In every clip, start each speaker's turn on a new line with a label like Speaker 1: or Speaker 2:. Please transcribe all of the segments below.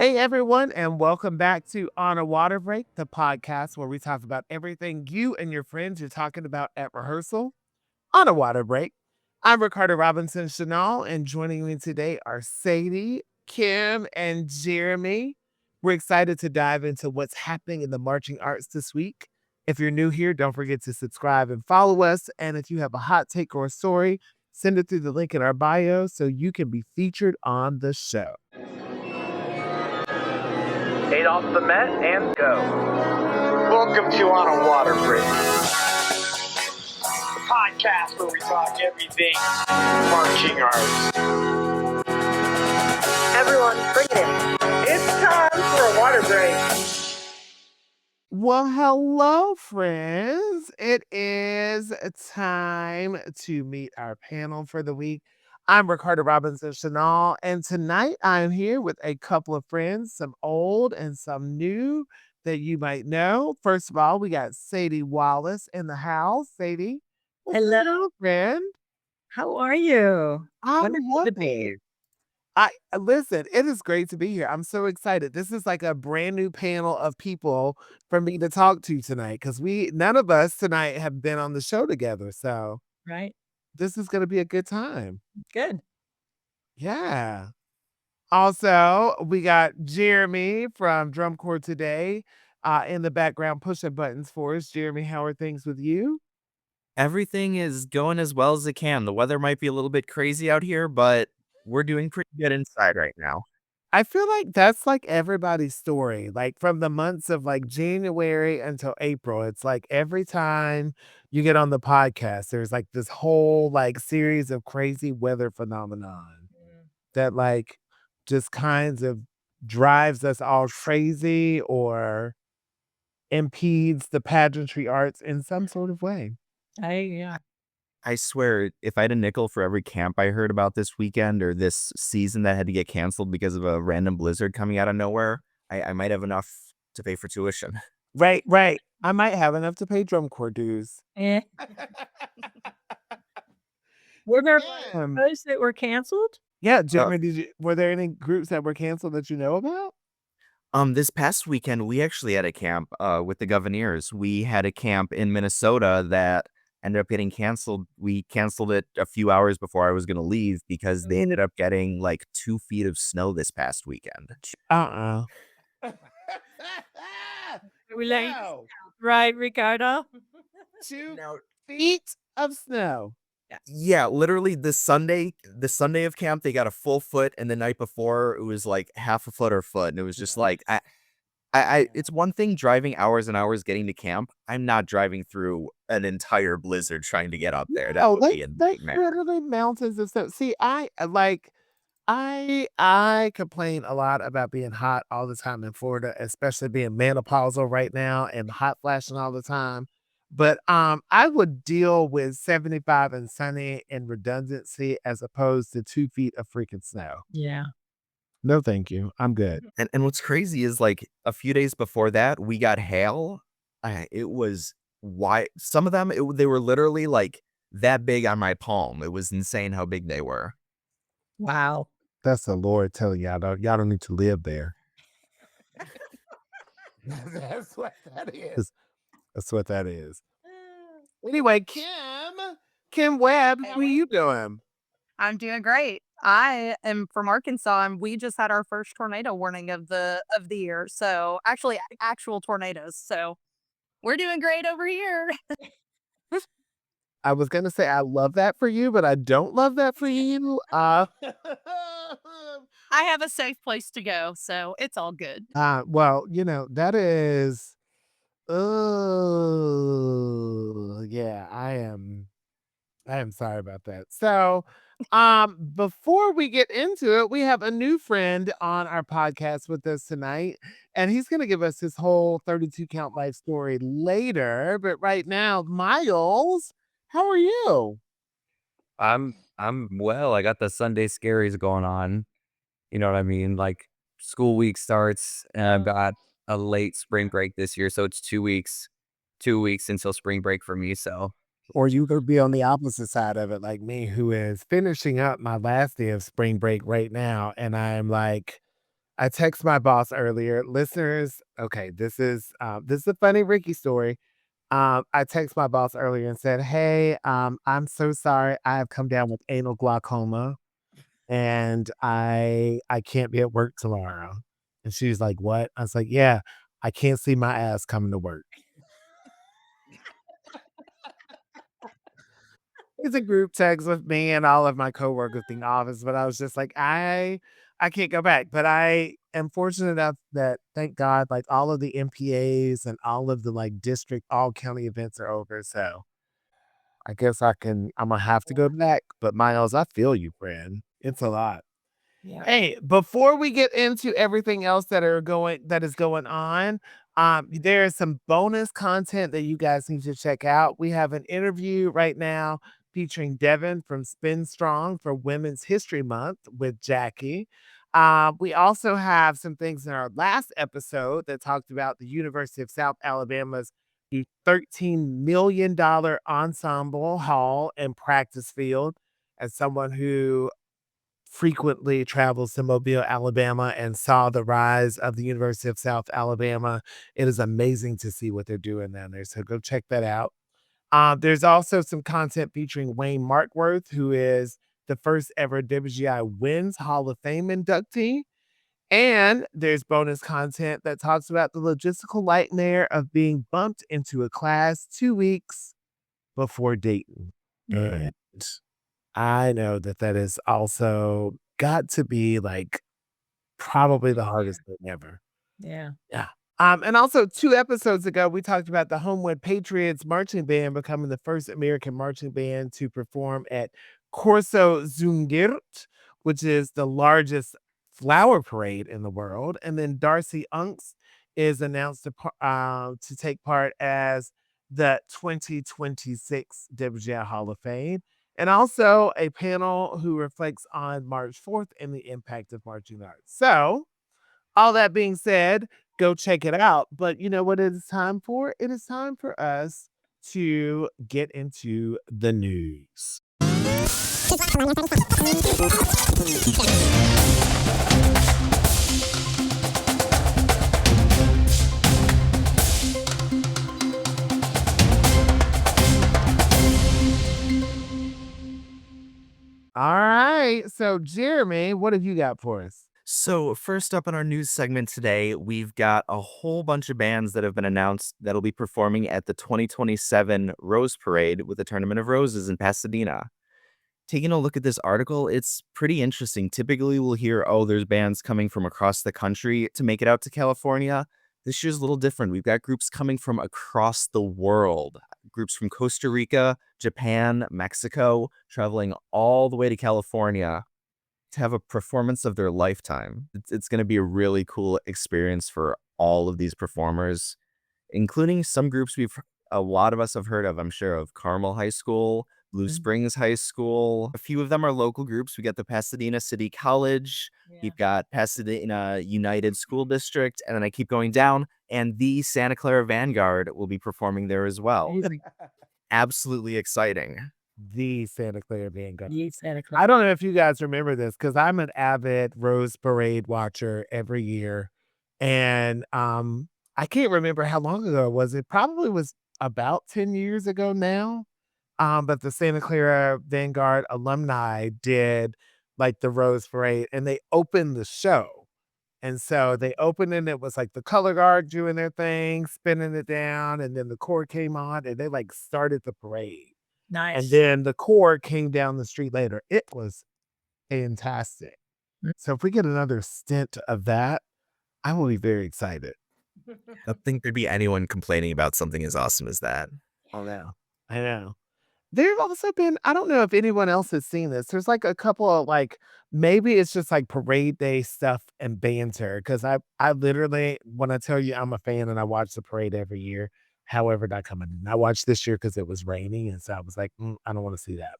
Speaker 1: Hey everyone, and welcome back to On a Water Break, the podcast where we talk about everything you and your friends are talking about at rehearsal on a water break. I'm Ricardo Robinson Chanel, and joining me today are Sadie, Kim, and Jeremy. We're excited to dive into what's happening in the marching arts this week. If you're new here, don't forget to subscribe and follow us. And if you have a hot take or a story, send it through the link in our bio so you can be featured on the show.
Speaker 2: 8 off the mat and go.
Speaker 3: Welcome to On a Water Break, the podcast where we talk everything marching arts.
Speaker 4: Everyone, bring it in. It's time for a water break.
Speaker 1: Well, hello, friends. It is time to meet our panel for the week. I'm Ricardo Robinson Chanel, and tonight I'm here with a couple of friends, some old and some new that you might know. First of all, we got Sadie Wallace in the house. Sadie,
Speaker 4: Hello,
Speaker 1: friend.
Speaker 4: how are you?
Speaker 1: I'm
Speaker 4: Wonderful to be
Speaker 1: wonderful.
Speaker 4: here.
Speaker 1: Listen, it is great to be here. I'm so excited. This is like a brand new panel of people for me to talk to tonight because none of us tonight have been on the show together. So
Speaker 4: Right?
Speaker 1: this is going to be a good time.
Speaker 4: Good.
Speaker 1: Yeah. Also, we got Jeremy from Drum Corps Today in the background pushing buttons for us. Jeremy, how are things with you?
Speaker 5: Everything is going as well as it can. The weather might be a little bit crazy out here, but we're doing pretty good inside right now.
Speaker 1: I feel like that's like everybody's story. Like from the months of like January until April, it's like every time you get on the podcast, there's like this whole like series of crazy weather phenomenon that like just kinds of drives us all crazy or impedes the pageantry arts in some sort of way.
Speaker 5: I swear, if I had a nickel for every camp I heard about this weekend or this season that had to get canceled because of a random blizzard coming out of nowhere, I might have enough to pay for tuition.
Speaker 1: Right, right. I might have enough to pay drum corps dues.
Speaker 4: Eh. Were there
Speaker 1: Yeah.
Speaker 4: those that were canceled?
Speaker 1: Yeah, Jeremy, were there any groups that were canceled that you know about?
Speaker 5: This past weekend, we actually had a camp with the Governors. We had a camp in Minnesota that ended up getting canceled. We canceled it a few hours before I was going to leave because they ended up getting like 2 feet of snow this past weekend.
Speaker 1: Uh-uh.
Speaker 4: No. Right, Ricardo?
Speaker 1: 2 feet of snow.
Speaker 5: Yeah, literally the Sunday of camp, they got a full foot, and the night before it was like half a foot or foot, and it was just like it's one thing driving hours and hours getting to camp. I'm not driving through an entire blizzard trying to get up there. That would be a nightmare.
Speaker 1: Literally mountains of snow. See, I complain a lot about being hot all the time in Florida, especially being menopausal right now and hot flashing all the time. But I would deal with 75 and sunny and redundancy as opposed to 2 feet of freaking snow.
Speaker 4: Yeah.
Speaker 1: No, thank you. I'm good.
Speaker 5: And what's crazy is like a few days before that, we got hail. It was some of them they were literally like that big on my palm. It was insane how big they were.
Speaker 4: Wow.
Speaker 1: That's the Lord telling y'all don't need to live there. That's what that is. That's what that is. Anyway, Kim Webb, how are you doing?
Speaker 6: I'm doing great. I am from Arkansas, and we just had our first tornado warning of the year. So actually, actual tornadoes. So we're doing great over here.
Speaker 1: I was gonna say I love that for you, but I don't love that for you.
Speaker 6: I have a safe place to go, so it's all good.
Speaker 1: Well, that is. Oh, yeah. I am sorry about that. So, before we get into it, we have a new friend on our podcast with us tonight, and he's going to give us his whole 32 count life story later. But right now, Miles, how are you?
Speaker 7: I'm well. I got the Sunday scaries going on. You know what I mean? Like school week starts and I've got a late spring break this year, so it's 2 weeks until spring break for me. So
Speaker 1: Or you could be on the opposite side of it, like me, who is finishing up my last day of spring break right now. And I'm like, I text my boss earlier. Listeners, okay, this is a funny Ricky story. I text my boss earlier and said, "Hey, I'm so sorry. I have come down with anal glaucoma and I can't be at work tomorrow." And she was like, "What?" I was like, "Yeah, I can't see my ass coming to work." It's a group text with me and all of my coworkers in the office, but I was just like, I can't go back. But I am fortunate enough that thank God, like all of the MPAs and all of the like district, all county events are over. So I guess I'm gonna have to go back. But Miles, I feel you, friend. It's a lot.
Speaker 4: Yeah.
Speaker 1: Hey, before we get into everything else that is going on, there is some bonus content that you guys need to check out. We have an interview right now featuring Devin from Spin Strong for Women's History Month with Jackie. We also have some things in our last episode that talked about the University of South Alabama's $13 million ensemble hall and practice field. As someone who frequently travels to Mobile, Alabama, and saw the rise of the University of South Alabama. It is amazing to see what they're doing down there. So go check that out. There's also some content featuring Wayne Markworth, who is the first ever WGI Wins Hall of Fame inductee. And there's bonus content that talks about the logistical nightmare of being bumped into a class 2 weeks before Dayton. And I know that that is also got to be, like, probably the hardest thing ever.
Speaker 4: Yeah.
Speaker 1: Yeah. And also 2 episodes ago, we talked about the Homewood Patriots marching band becoming the first American marching band to perform at Corso Zungirt, which is the largest flower parade in the world. And then Darcy Unks is announced to take part as the 2026 WGI Hall of Fame. And also a panel who reflects on March 4th and the impact of marching arts. So, all that being said, go check it out. But you know what it is time for? It is time for us to get into the news. All right. So, Jeremy, what have you got for us?
Speaker 5: So, first up in our news segment today, we've got a whole bunch of bands that have been announced that'll be performing at the 2027 Rose Parade with the Tournament of Roses in Pasadena. Taking a look at this article, it's pretty interesting. Typically, we'll hear, oh, there's bands coming from across the country to make it out to California. This year's a little different. We've got groups coming from across the world, groups from Costa Rica, Japan, Mexico, traveling all the way to California to have a performance of their lifetime. It's going to be a really cool experience for all of these performers, including some groups a lot of us have heard of, I'm sure, of Carmel High School, Blue Springs High School. A few of them are local groups. We got the Pasadena City College. We've got Pasadena United School District, and then I keep going down, and the Santa Clara Vanguard will be performing there as well. Absolutely exciting.
Speaker 1: The Santa Clara Vanguard.
Speaker 4: Ye Santa Claus.
Speaker 1: I don't know if you guys remember this because I'm an avid Rose Parade watcher every year. And I can't remember how long ago it was. It probably was about 10 years ago now. But the Santa Clara Vanguard alumni did like the Rose Parade and they opened the show. And so they opened and it was like the color guard doing their thing, spinning it down, and then the corps came on and they like started the parade.
Speaker 4: Nice.
Speaker 1: And then the corps came down the street later. It was fantastic. So if we get another stint of that, I will be very excited.
Speaker 5: I don't think there'd be anyone complaining about something as awesome as that.
Speaker 1: Oh, no. I know. There've also been I don't know if anyone else has seen this. There's, like, a couple of, like maybe it's just, like, parade day stuff and banter. Because I literally when I tell you I'm a fan and I watch the parade every year, however, not coming in. I watched this year because it was raining, and so I was like, I don't wanna see that."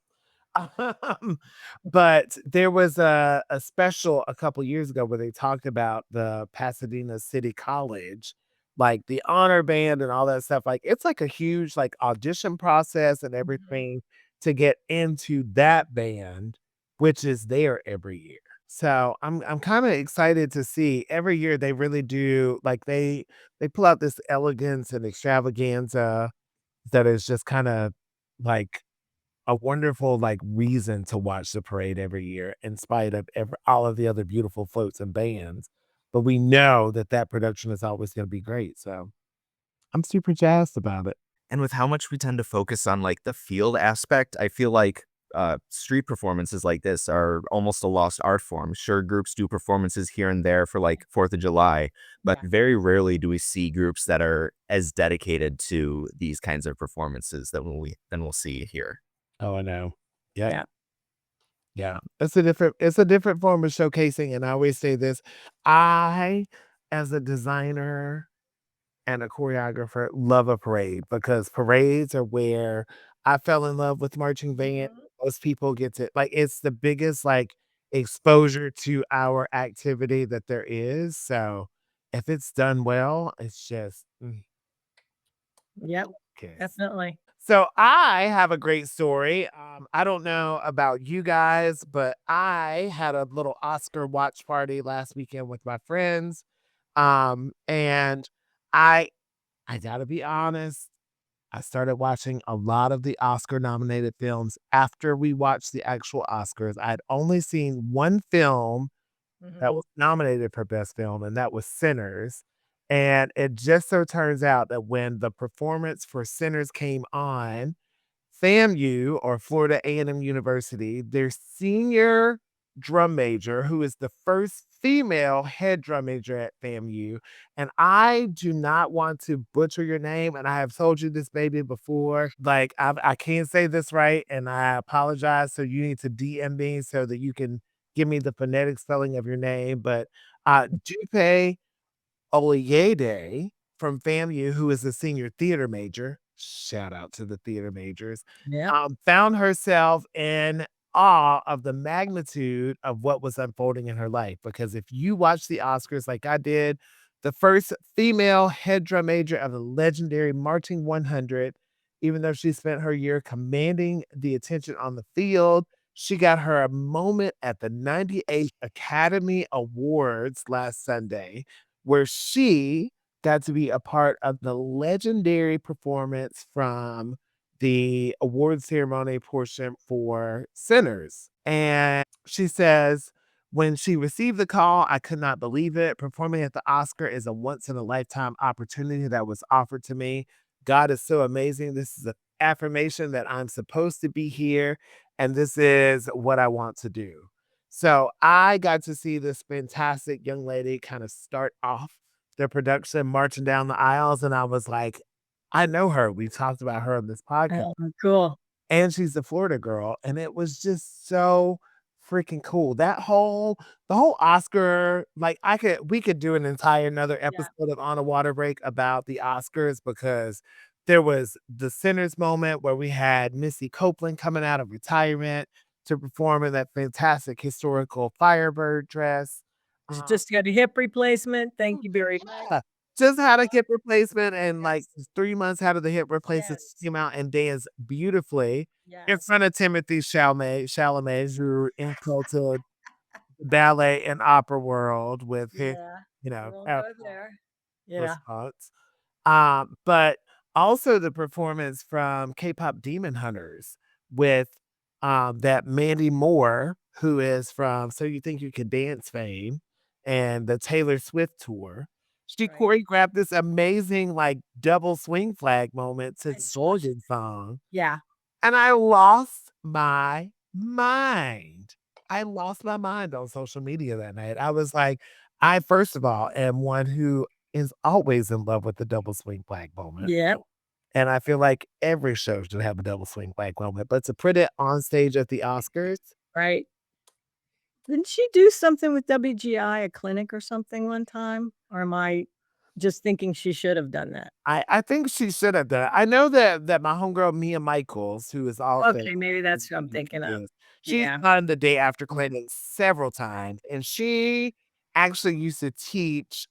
Speaker 1: But there was a special a couple years ago where they talked about the Pasadena City College, like the honor band and all that stuff. Like it's like a huge like audition process and everything to get into that band, which is there every year. So I'm kind of excited to see every year they really do like they pull out this elegance and extravaganza that is just kind of like a wonderful like reason to watch the parade every year in spite of all of the other beautiful floats and bands. But we know that that production is always going to be great. So I'm super jazzed about it.
Speaker 5: And with how much we tend to focus on like the field aspect, I feel like street performances like this are almost a lost art form. Sure, groups do performances here and there for like 4th of July, but very rarely do we see groups that are as dedicated to these kinds of performances that we'll see here.
Speaker 1: Oh, I know. Yeah.
Speaker 4: Yeah.
Speaker 1: Yeah. It's a different form of showcasing. And I always say this. I, as a designer and a choreographer, love a parade because parades are where I fell in love with marching band. Most people get to like it's the biggest like exposure to our activity that there is. So if it's done well, it's just
Speaker 4: Yep.
Speaker 1: okay.
Speaker 4: Definitely.
Speaker 1: So I have a great story. I don't know about you guys, but I had a little Oscar watch party last weekend with my friends. And I I gotta be honest, I started watching a lot of the Oscar nominated films after we watched the actual Oscars. I'd only seen one film that was nominated for Best Film, and that was Sinners. And it just so turns out that when the performance for Sinners came on, FAMU, or Florida A&M University, their senior drum major, who is the first female head drum major at FAMU, and I do not want to butcher your name, and I have told you this baby before, like, I can't say this right, and I apologize, so you need to DM me so that you can give me the phonetic spelling of your name, but, Dupe Oyede from FAMU, who is a senior theater major, shout out to the theater majors,
Speaker 4: Yeah.
Speaker 1: found herself in awe of the magnitude of what was unfolding in her life. Because if you watch the Oscars like I did, the first female head drum major of the legendary Marching 100, even though she spent her year commanding the attention on the field, she got her a moment at the 98th Academy Awards last Sunday where she got to be a part of the legendary performance from the award ceremony portion for Sinners. And she says, when she received the call, I could not believe it. Performing at the Oscar is a once in a lifetime opportunity that was offered to me. God is so amazing. This is an affirmation that I'm supposed to be here, and this is what I want to do. So I got to see this fantastic young lady kind of start off their production marching down the aisles, and I was like, I know her. We talked about her on this podcast,
Speaker 4: Oh, cool.
Speaker 1: and she's a Florida girl, and it was just so freaking cool. The whole Oscar, like we could do an entire another episode of On a Water Break about the Oscars because there was the Sinners moment where we had Missy Copeland coming out of retirement to perform in that fantastic historical Firebird dress.
Speaker 4: Just got a hip replacement. Thank you very much.
Speaker 1: Yeah, just had a hip replacement and, like, 3 months out of the hip replacement,
Speaker 4: Yes.
Speaker 1: she came out and danced beautifully in
Speaker 4: Yes.
Speaker 1: front of Timothy Chalamet, who infiltrated the ballet and opera world with his,
Speaker 4: Yeah.
Speaker 1: you
Speaker 4: We
Speaker 1: know,
Speaker 4: won't go there. Yeah.
Speaker 1: response. But also the performance from K-pop Demon Hunters with, that Mandy Moore, who is from So You Think You Can Dance fame and the Taylor Swift tour. She
Speaker 4: Right.
Speaker 1: choreographed this amazing, like, double swing flag moment to
Speaker 4: I
Speaker 1: the
Speaker 4: saw
Speaker 1: Soldier song,
Speaker 4: Yeah.
Speaker 1: and I lost my mind. I lost my mind on social media that night. I was like, I, first of all, am one who is always in love with the double swing flag moment.
Speaker 4: Yeah.
Speaker 1: And I feel like every show should have a double swing flag moment, but to put it on stage at the Oscars,
Speaker 4: Right. Didn't she do something with WGI, a clinic or something one time? Or am I just thinking she should have done that?
Speaker 1: I think she should have done it. I know that my homegirl Mia Michaels, who is also
Speaker 4: Okay, maybe that's who I'm thinking of.
Speaker 1: is, she's
Speaker 4: Yeah.
Speaker 1: done the day after clinic several times, and she actually used to teach,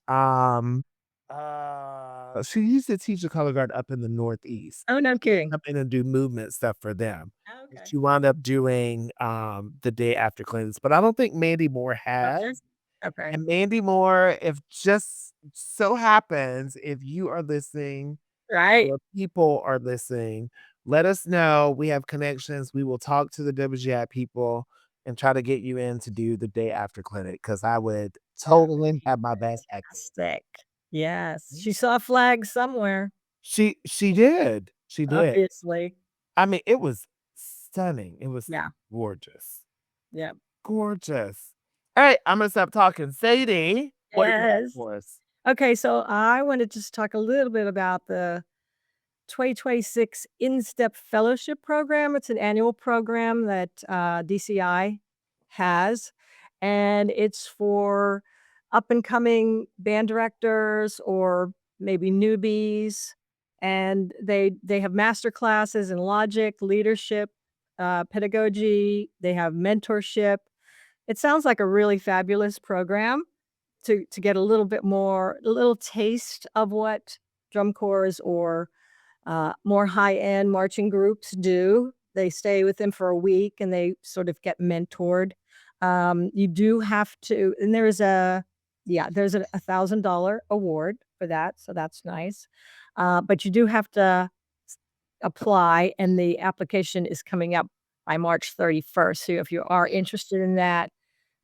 Speaker 1: she used to teach a color guard up in the Northeast.
Speaker 4: Oh, no kidding.
Speaker 1: Come in and do movement stuff for them.
Speaker 4: Okay.
Speaker 1: She wound up doing the day after clinics, but I don't think Mandy Moore has.
Speaker 4: Okay.
Speaker 1: And Mandy Moore, if just so happens, if you are listening,
Speaker 4: Right.
Speaker 1: or people are listening, let us know. We have connections. We will talk to the WGI people and try to get you in to do the day after clinic because I would totally have my back.
Speaker 4: Fantastic. Yes. She saw a flag somewhere,
Speaker 1: She did. She did.
Speaker 4: obviously.
Speaker 1: I mean, it was stunning. It was
Speaker 4: Yeah.
Speaker 1: gorgeous.
Speaker 4: Yeah.
Speaker 1: Gorgeous. All right, I'm gonna stop talking. Sadie, what do you have
Speaker 4: Yes.
Speaker 1: for us?
Speaker 4: Okay, so I want to just talk a little bit about the 2026 In STEP Fellowship program. It's an annual program that DCI has, and it's for up and coming band directors or maybe newbies. And they have master classes in logic, leadership, pedagogy. They have mentorship. It sounds like a really fabulous program to get a little bit more, a little taste of what drum corps or more high-end marching groups do. They stay with them for a week and they sort of get mentored. You do have to, and there's a $1,000 award for that, so that's nice. But you do have to apply, and the application is coming up by March 31st. So if you are interested in that,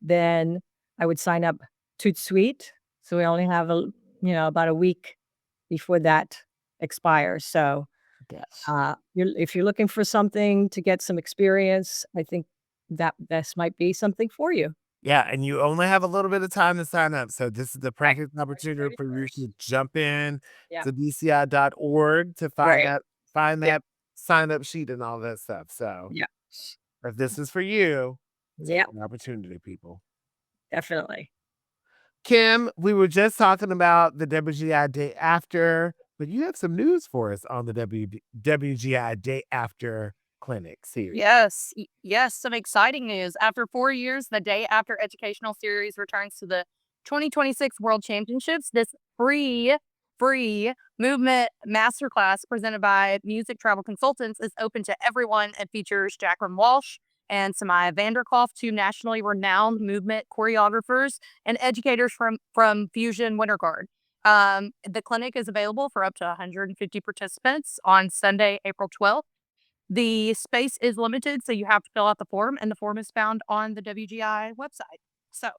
Speaker 4: then I would sign up toot sweet. So we only have about a week before that expires. So
Speaker 1: Yes.
Speaker 4: if you're looking for something to get some experience, I think that this might be something for you.
Speaker 1: Yeah, and you only have a little bit of time to sign up. So this is the
Speaker 4: Right.
Speaker 1: perfect opportunity for you
Speaker 4: 31st.
Speaker 1: to jump in
Speaker 4: Yeah.
Speaker 1: to DCI.org to
Speaker 4: Right.
Speaker 1: find
Speaker 4: Yeah.
Speaker 1: that sign up sheet and all that stuff. So
Speaker 4: Yeah.
Speaker 1: if this is for you,
Speaker 4: Yeah,
Speaker 1: an opportunity, people.
Speaker 4: definitely.
Speaker 1: Kim, we were just talking about the WGI Day After, but you have some news for us on the WGI Day After Clinic series.
Speaker 6: Yes, some exciting news. After 4 years, the Day After Educational Series returns to the 2026 World Championships. This free movement masterclass presented by Music Travel Consultants is open to everyone and features Jacqueline Walsh and Samaya Vanderkloff, two nationally renowned movement choreographers and educators from Fusion Winter Guard. The clinic is available for up to 150 participants on Sunday, April 12th. The space is limited, so you have to fill out the form, and the form is found on the WGI website. So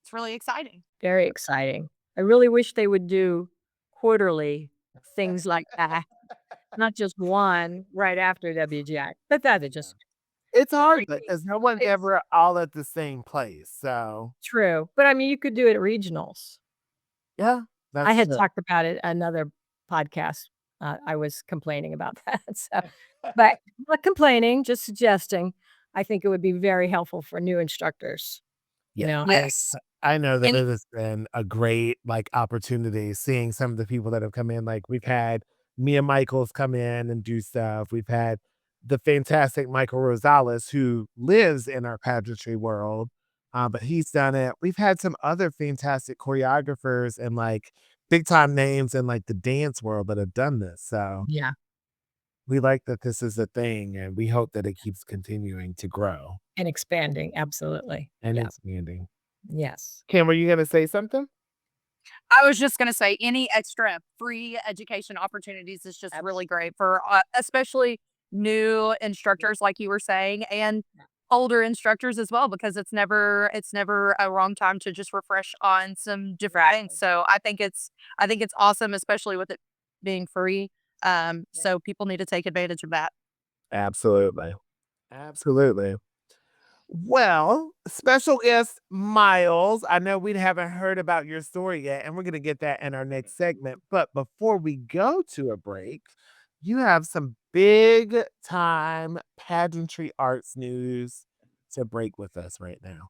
Speaker 6: it's really exciting.
Speaker 4: Very exciting. I really wish they would do quarterly things like that, not just one right after WGI. But that is just
Speaker 1: It's hard
Speaker 4: Right.
Speaker 1: because no one's
Speaker 4: It's
Speaker 1: ever all at the same place. So
Speaker 4: true. But I mean, you could do it at regionals.
Speaker 1: yeah,
Speaker 4: I
Speaker 1: that's
Speaker 4: had
Speaker 1: true.
Speaker 4: talked about it another podcast. I was complaining about that. So, but not complaining, just suggesting. I think it would be very helpful for new instructors. You know,
Speaker 6: Yes.
Speaker 1: I know that
Speaker 6: And
Speaker 1: it has been a great like opportunity seeing some of the people that have come in. Like we've had Mia Michaels come in and do stuff. We've had the fantastic Michael Rosales who lives in our pageantry world, but he's done it. We've had some other fantastic choreographers and like big time names in like the dance world that have done this. So
Speaker 4: yeah,
Speaker 1: we like that this is a thing, and we hope that it keeps continuing to grow
Speaker 4: and expanding. Absolutely.
Speaker 1: and
Speaker 4: Yeah.
Speaker 1: expanding.
Speaker 4: Yes.
Speaker 1: Kim, were you gonna say something?
Speaker 6: I was just going to say, any extra free education opportunities is just really great for especially new instructors, like you were saying, and older instructors as well, because it's never a wrong time to just refresh on some different things. So I think it's awesome, especially with it being free. So people need to take advantage of that.
Speaker 1: Absolutely. Absolutely. Well, special guest Miles. I know we haven't heard about your story yet, and we're going to get that in our next segment. But before we go to a break, you have some big time pageantry arts news to break with us right now.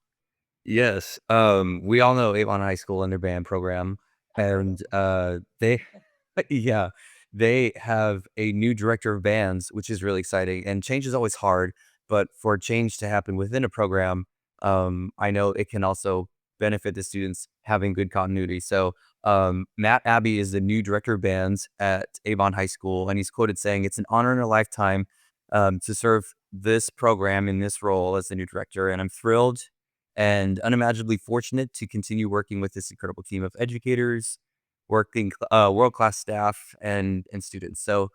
Speaker 7: Yes. We all know Avon High School and their band program, and they, yeah, they have a new director of bands, which is really exciting. And change is always hard, but for change to happen within a program, I know it can also benefit the students having good continuity. So, Matt Abbey is the new director of bands at Avon High School, and he's quoted saying, "It's an honor and a lifetime to serve this program in this role as the new director. And I'm thrilled and unimaginably fortunate to continue working with this incredible team of educators, working world-class staff and students. So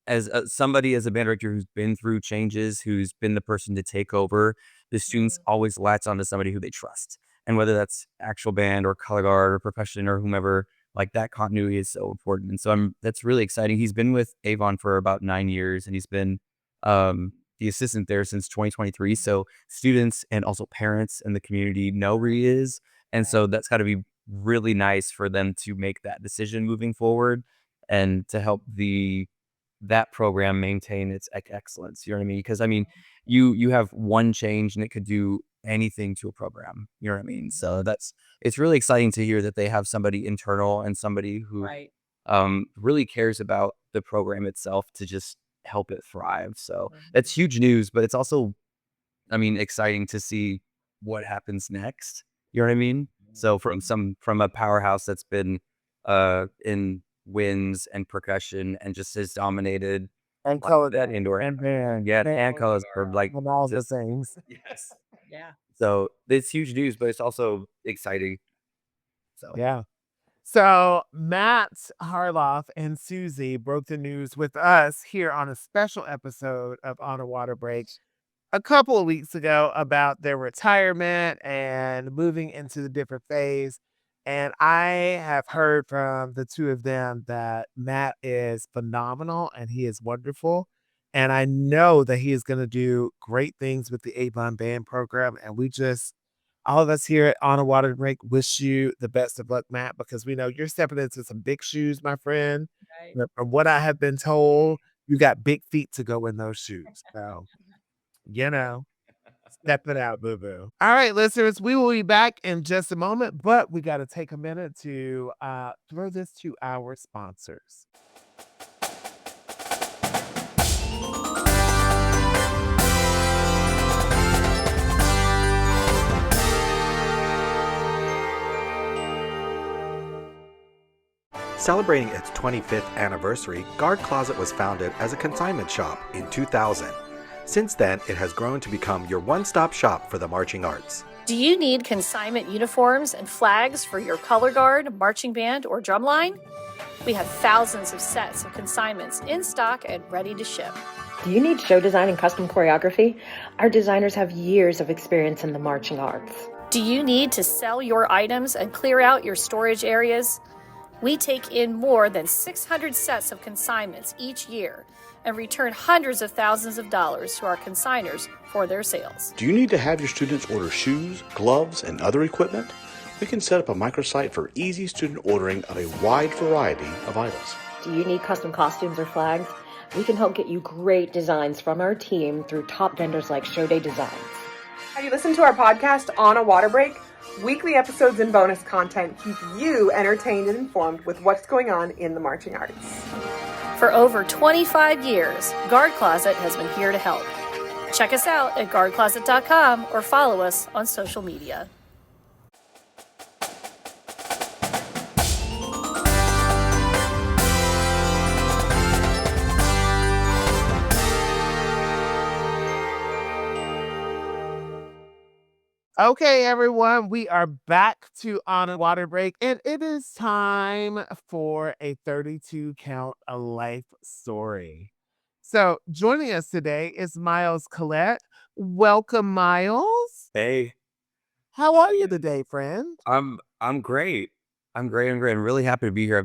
Speaker 7: as somebody, as a band director who's been through changes, who's been the person to take over, the students always latch onto somebody who they trust. And whether that's actual band or color guard or percussion or whomever, like that continuity is so important. And so that's really exciting. He's been with Avon for about 9 years, and he's been the assistant there since 2023. So students and also parents and the community know who he is. And so that's got to be really nice for them to make that decision moving forward and to help that program maintain its excellence. You know what I mean? Because I mean, you have one change and it could do anything to a program. You know what I mean? So it's really exciting to hear that they have somebody internal and somebody who really cares about the program itself to just help it thrive. So that's huge news, but it's also, I mean, exciting to see what happens next. You know what I mean? So from a powerhouse that's been in winds and percussion and just has dominated
Speaker 1: And color
Speaker 7: that indoor
Speaker 1: and band.
Speaker 7: and colors are like
Speaker 1: And all the
Speaker 7: just
Speaker 1: things.
Speaker 7: yes.
Speaker 4: Yeah.
Speaker 7: So it's huge news, but it's also exciting. So
Speaker 1: Yeah. So Matt Harloff and Susie broke the news with us here on a special episode of On a Water Break a couple of weeks ago about their retirement and moving into the different phase. And I have heard from the two of them that Matt is phenomenal and he is wonderful. And I know that he is going to do great things with the Avon Band program. And all of us here at On a Water Break wish you the best of luck, Matt, because we know you're stepping into some big shoes, my friend.
Speaker 4: Right.
Speaker 1: But from what I have been told, you got big feet to go in those shoes. So, step it out, boo boo. All right, listeners, we will be back in just a moment, but we got to take a minute to throw this to our sponsors.
Speaker 8: Celebrating its 25th anniversary, Guard Closet was founded as a consignment shop in 2000. Since then, it has grown to become your one-stop shop for the marching arts.
Speaker 9: Do you need consignment uniforms and flags for your color guard, marching band, or drumline? We have thousands of sets of consignments in stock and ready to ship.
Speaker 10: Do you need show design and custom choreography? Our designers have years of experience in the marching arts.
Speaker 9: Do you need to sell your items and clear out your storage areas? We take in more than 600 sets of consignments each year and return hundreds of thousands of dollars to our consigners for their sales.
Speaker 11: Do you need to have your students order shoes, gloves, and other equipment? We can set up a microsite for easy student ordering of a wide variety of items.
Speaker 10: Do you need custom costumes or flags? We can help get you great designs from our team through top vendors like Show Day Designs.
Speaker 12: Have you listened to our podcast, On a Water Break? Weekly episodes and bonus content keep you entertained and informed with what's going on in the marching arts.
Speaker 9: For over 25 years, Guard Closet has been here to help. Check us out at guardcloset.com or follow us on social media.
Speaker 1: Okay, everyone, we are back to On a Water Break, and it is time for a 32 count a life story. So joining us today is Miles Kellett. Welcome, Miles.
Speaker 7: hey,
Speaker 1: How are you today, friend?
Speaker 7: I'm great. I'm great. I'm really happy to be here.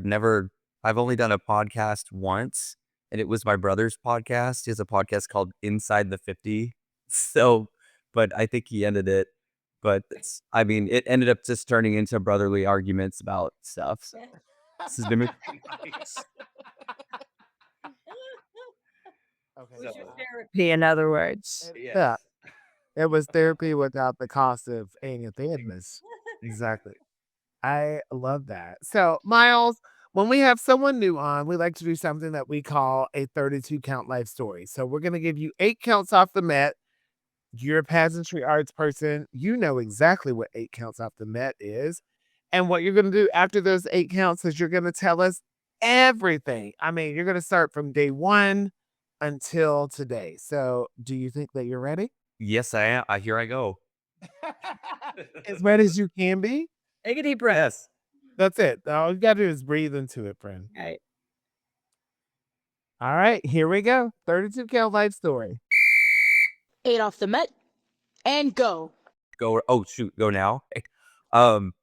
Speaker 7: I've only done a podcast once, and it was my brother's podcast. He has a podcast called Inside the 50. So, but I think he ended it. But it ended up just turning into brotherly arguments about stuff. So this has been
Speaker 4: Therapy, in other words.
Speaker 1: Yeah, it was therapy without the cost of aiding a therapist. Exactly. I love that. So, Miles, when we have someone new on, we like to do something that we call a 32 count life story. So we're going to give you 8 counts off the Met. You're a pageantry arts person. You know exactly what 8 counts off the Met is. And what you're going to do after those 8 counts is you're going to tell us everything. I mean, you're going to start from day 1 until today. So, do you think that you're ready?
Speaker 7: Yes, I am. Here I go.
Speaker 1: As ready as you can be?
Speaker 4: Take a deep breath.
Speaker 7: Yes.
Speaker 1: That's it. All you gotta do is breathe into it, friend.
Speaker 4: Right.
Speaker 1: All right, here we go. 32 Cal life story.
Speaker 13: 8 off the Met, and go.
Speaker 7: Go. Oh, shoot. Go now.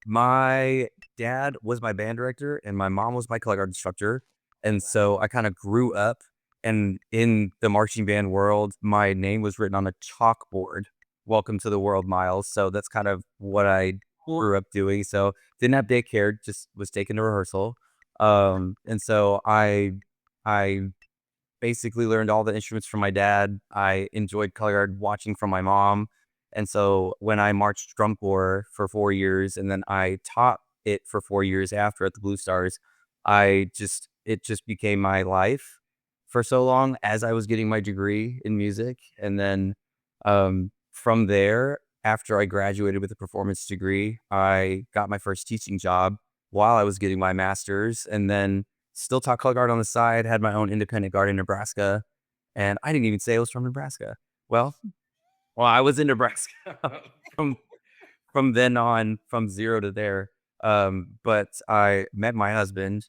Speaker 7: My dad was my band director and my mom was my color guard instructor. And so I kind of grew up, and in the marching band world, my name was written on a chalkboard. Welcome to the world, Miles. So that's kind of what I grew up doing. So didn't have daycare, just was taken to rehearsal. And so I basically learned all the instruments from my dad. I enjoyed color guard watching from my mom. And so when I marched drum corps for 4 years, and then I taught it for 4 years after at the Blue Stars, it just became my life for so long as I was getting my degree in music. And then from there, after I graduated with a performance degree, I got my first teaching job while I was getting my master's, and then still taught color guard on the side, had my own independent guard in Nebraska. And I didn't even say I was from Nebraska. Well, I was in Nebraska from then on, from 0 to there. But I met my husband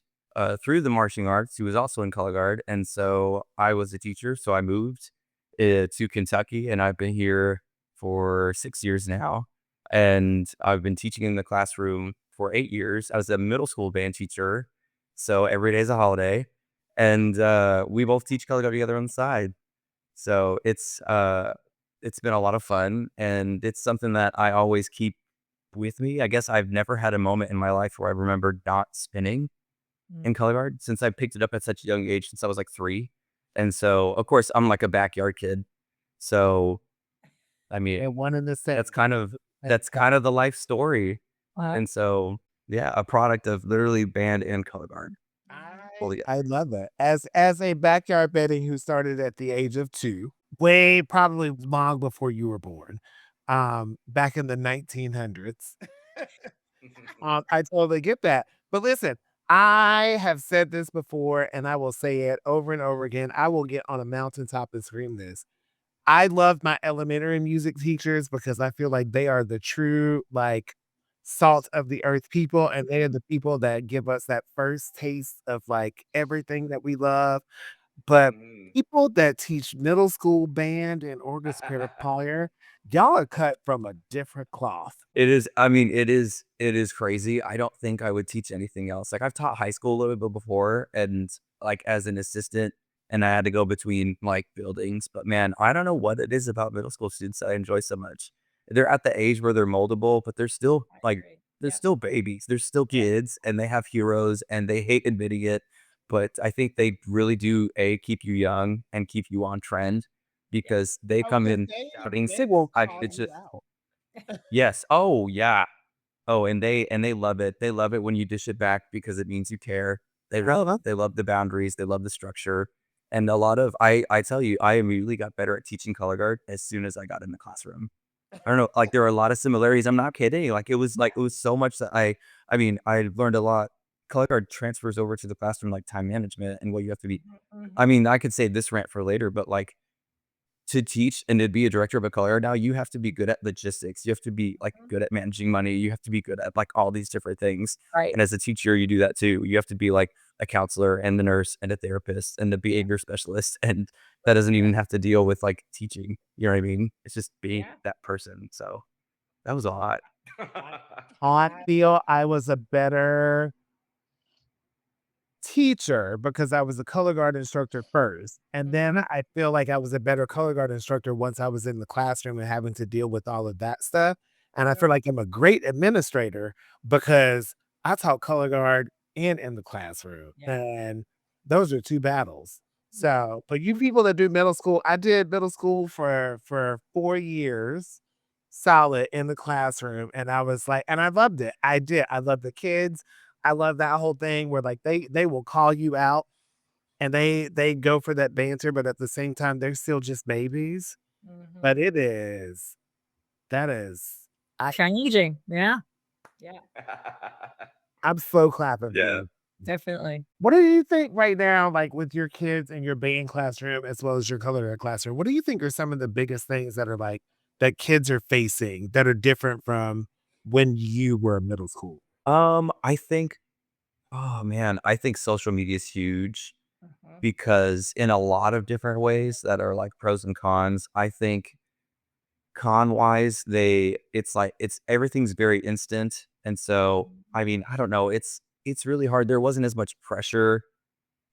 Speaker 7: through the marching arts, who was also in color guard. And so I was a teacher. So I moved to Kentucky, and I've been here for 6 years now. And I've been teaching in the classroom for 8 years. I was a middle school band teacher. So every day is a holiday. And we both teach color guard together on the side. So it's been a lot of fun, and it's something that I always keep with me. I guess I've never had a moment in my life where I remember not spinning in color guard, since I picked it up at such a young age, since I was like 3. And so, of course, I'm like a backyard kid. So, I mean,
Speaker 1: And one in the same.
Speaker 7: that's kind of the life story. And so, yeah, a product of literally band and color guard.
Speaker 1: I love it. As a backyard Betty who started at the age of 2, way probably long before you were born, back in the 1900s. I totally get that. But listen, I have said this before, and I will say it over and over again. I will get on a mountaintop and scream this. I love my elementary music teachers because I feel like they are the true, like, salt of the earth people, and they are the people that give us that first taste of, like, everything that we love. But people that teach middle school band and orchestra choir, y'all are cut from a different cloth.
Speaker 7: It is. I mean, it is crazy. I don't think I would teach anything else. Like, I've taught high school a little bit before, and like as an assistant, and I had to go between like buildings. But man, I don't know what it is about middle school students that I enjoy so much. They're at the age where they're moldable, but they're still like they're still babies. They're still kids, and they have heroes, and they hate admitting it. But I think they really do keep you young and keep you on trend, because they come in shouting, it's just yes. Oh yeah. Oh, and they love it. They love it when you dish it back, because it means you care. They love the boundaries. They love the structure. And a lot of I tell you, I immediately got better at teaching color guard as soon as I got in the classroom. I don't know, like there are a lot of similarities. I'm not kidding. Like it was so much that I mean, I learned a lot. Color guard transfers over to the classroom, like time management and what you have to be. I mean, I could say this rant for later, but like to teach and to be a director of a color guard now, you have to be good at logistics. You have to be like good at managing money. You have to be good at like all these different things.
Speaker 4: Right.
Speaker 7: And as a teacher, you do that too. You have to be like a counselor and the nurse and a therapist and the behavior specialist. And that doesn't even have to deal with like teaching. You know what I mean? It's just being that person. So that was a lot.
Speaker 1: I feel I was a better teacher because I was a color guard instructor first. And then I feel like I was a better color guard instructor once I was in the classroom and having to deal with all of that stuff. And I feel like I'm a great administrator because I taught color guard and in the classroom. And those are 2 battles. So, but you people that do middle school, I did middle school for 4 years solid in the classroom. And I was like, and I loved it. I did. I love the kids. I love that whole thing where like they will call you out and they go for that banter, but at the same time, they're still just babies. But that is
Speaker 4: Changing. Yeah.
Speaker 1: I'm so clapping for
Speaker 7: Yeah.
Speaker 1: you.
Speaker 4: Definitely.
Speaker 1: What do you think right now, like with your kids in your band classroom as well as your culinary classroom? What do you think are some of the biggest things that are like that kids are facing that are different from when you were in middle school?
Speaker 7: I think, oh man, I think social media is huge
Speaker 4: Mhm.
Speaker 7: because in a lot of different ways that are like pros and cons. I think con wise, it's like it's everything's very instant. And so, I mean, I don't know, it's really hard. There wasn't as much pressure.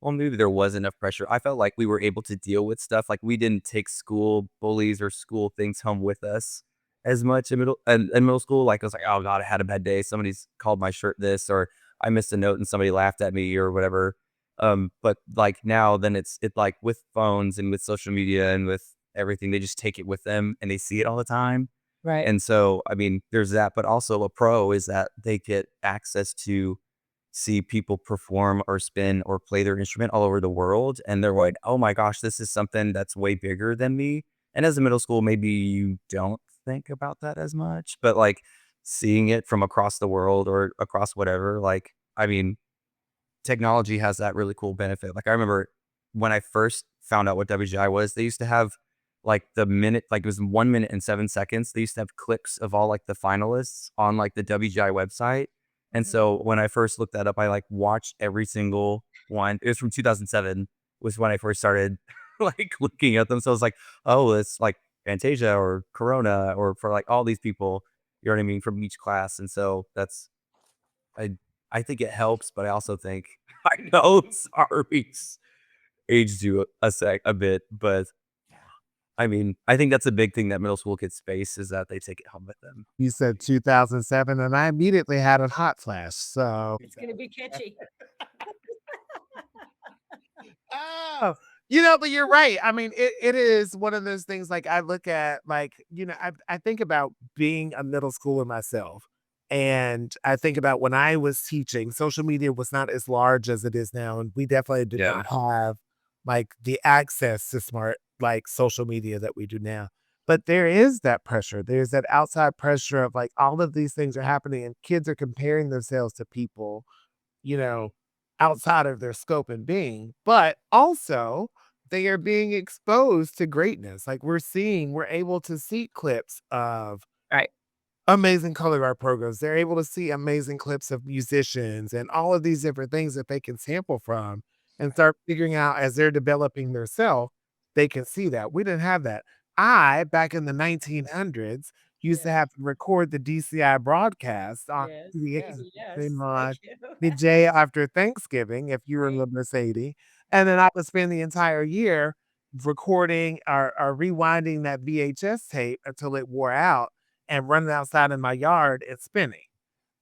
Speaker 7: Well, maybe there was enough pressure. I felt like we were able to deal with stuff. Like we didn't take school bullies or school things home with us as much in middle school. Like I was like, oh God, I had a bad day. Somebody's called my shirt this, or I missed a note and somebody laughed at me or whatever. But like now, then it like with phones and with social media and with everything, they just take it with them and they see it all the time.
Speaker 4: Right.
Speaker 7: And so, I mean, there's that, but also a pro is that they get access to see people perform or spin or play their instrument all over the world. And they're like, oh my gosh, this is something that's way bigger than me. And as a middle school, maybe you don't think about that as much, but like seeing it from across the world or across whatever, like, I mean, technology has that really cool benefit. Like I remember when I first found out what WGI was, they used to have like the minute, like it was 1 minute and 7 seconds. They used to have clips of all like the finalists on like the WGI website. And so when I first looked that up, I like watched every single one. It was from 2007 was when I first started like looking at them. So I was like, oh, it's like Fantasia or Corona or for like all these people, you know what I mean, from each class. And so I I think it helps, but I also think I know sorry's aged you a bit, but I mean, I think that's a big thing that middle school kids face is that they take it home with them.
Speaker 1: You said 2007, and I immediately had a hot flash. So,
Speaker 4: It's gonna be catchy.
Speaker 1: oh, but you're right. I mean, it is one of those things like I look at, like, I think about being a middle schooler myself. And I think about when I was teaching, social media was not as large as it is now. And we definitely did
Speaker 7: Yeah.
Speaker 1: not have like the access to smart, like social media that we do now. But there is that pressure. There's that outside pressure of like all of these things are happening and kids are comparing themselves to people, you know, outside of their scope and being, but also they are being exposed to greatness. Like we're able to see clips of
Speaker 4: Right.
Speaker 1: amazing color art programs. They're able to see amazing clips of musicians and all of these different things that they can sample from and start figuring out as they're developing their self, they can see that. We didn't have that. Back in the 1900s, used to have to record the DCI broadcast on
Speaker 4: Yes,
Speaker 1: the
Speaker 4: yes, yes.
Speaker 1: on
Speaker 4: Thank you.
Speaker 1: the day after Thanksgiving, if you
Speaker 4: Right.
Speaker 1: remember Sadie. And then I would spend the entire year recording or rewinding that VHS tape until it wore out and running outside in my yard and spinning.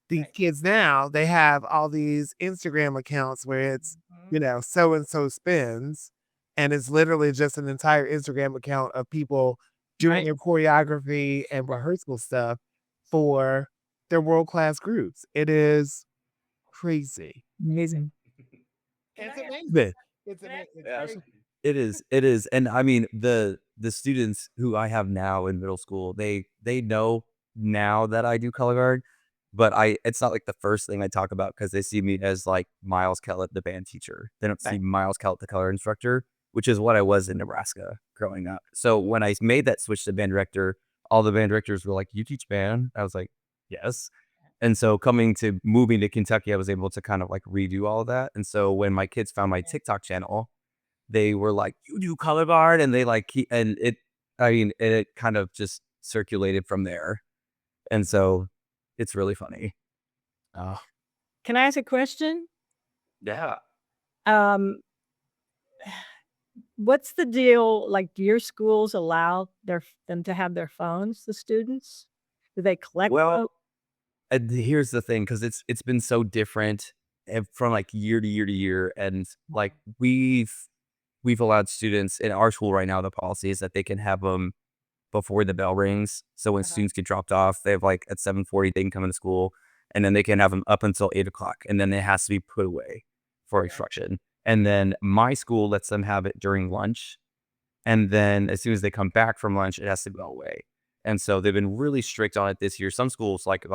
Speaker 1: These
Speaker 4: Right.
Speaker 1: kids now, they have all these Instagram accounts where it's,
Speaker 4: Mhm.
Speaker 1: so and so spins, and it's literally just an entire Instagram account of people doing
Speaker 4: Right.
Speaker 1: their choreography and rehearsal stuff for their world class groups. It is crazy.
Speaker 4: Amazing.
Speaker 1: It's amazing. It's amazing. It's
Speaker 7: Yeah.
Speaker 1: crazy.
Speaker 7: It is, and I mean, the students who I have now in middle school, they know now that I do color guard, but it's not like the first thing I talk about because they see me as like Miles Kellett, the band teacher. They don't see
Speaker 4: Right.
Speaker 7: Miles Kellett, the color instructor, which is what I was in Nebraska growing up. So when I made that switch to band director, all the band directors were like, "You teach band?" I was like, "Yes." And so moving to Kentucky, I was able to kind of like redo all of that. And so when my kids found my TikTok channel, they were like, "You do color guard?" And they like and it I mean, it kind of just circulated from there. And so it's really funny.
Speaker 1: Oh,
Speaker 4: Can I ask a question?
Speaker 7: Yeah.
Speaker 4: Um, what's the deal? Like, do your schools allow them to have their phones, the students? Do they collect
Speaker 7: Well,
Speaker 4: them?
Speaker 7: and here's the thing, because it's been so different from like year to year to year. And like we've allowed students in our school right now, the policy is that they can have them before the bell rings. So when
Speaker 4: Uh-huh.
Speaker 7: students get dropped off, they have like at 7:40, they can come into school and then they can have them up until 8 o'clock. And then it has to be put away for instruction. And then my school lets them have it during lunch. And then as soon as they come back from lunch, it has to go away. And so they've been really strict on it this year. Some schools like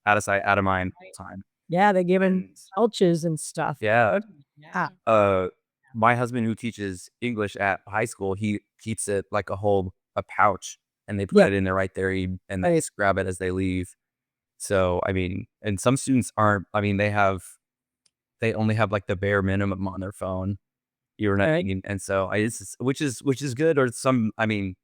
Speaker 7: out of sight, out of mind all
Speaker 4: Right.
Speaker 7: the time.
Speaker 4: Yeah, they're giving
Speaker 7: And
Speaker 4: couches and stuff.
Speaker 7: yeah,
Speaker 4: Yeah.
Speaker 7: my husband who teaches English at high school, he keeps it like a pouch, and they put
Speaker 4: Yeah.
Speaker 7: it in there right there, and they
Speaker 4: Right.
Speaker 7: just grab it as they leave. So, I mean, and some students aren't, I mean, they only have like the bare minimum on their phone. You know what I
Speaker 4: Right.
Speaker 7: mean? And so which is good, or some, I mean,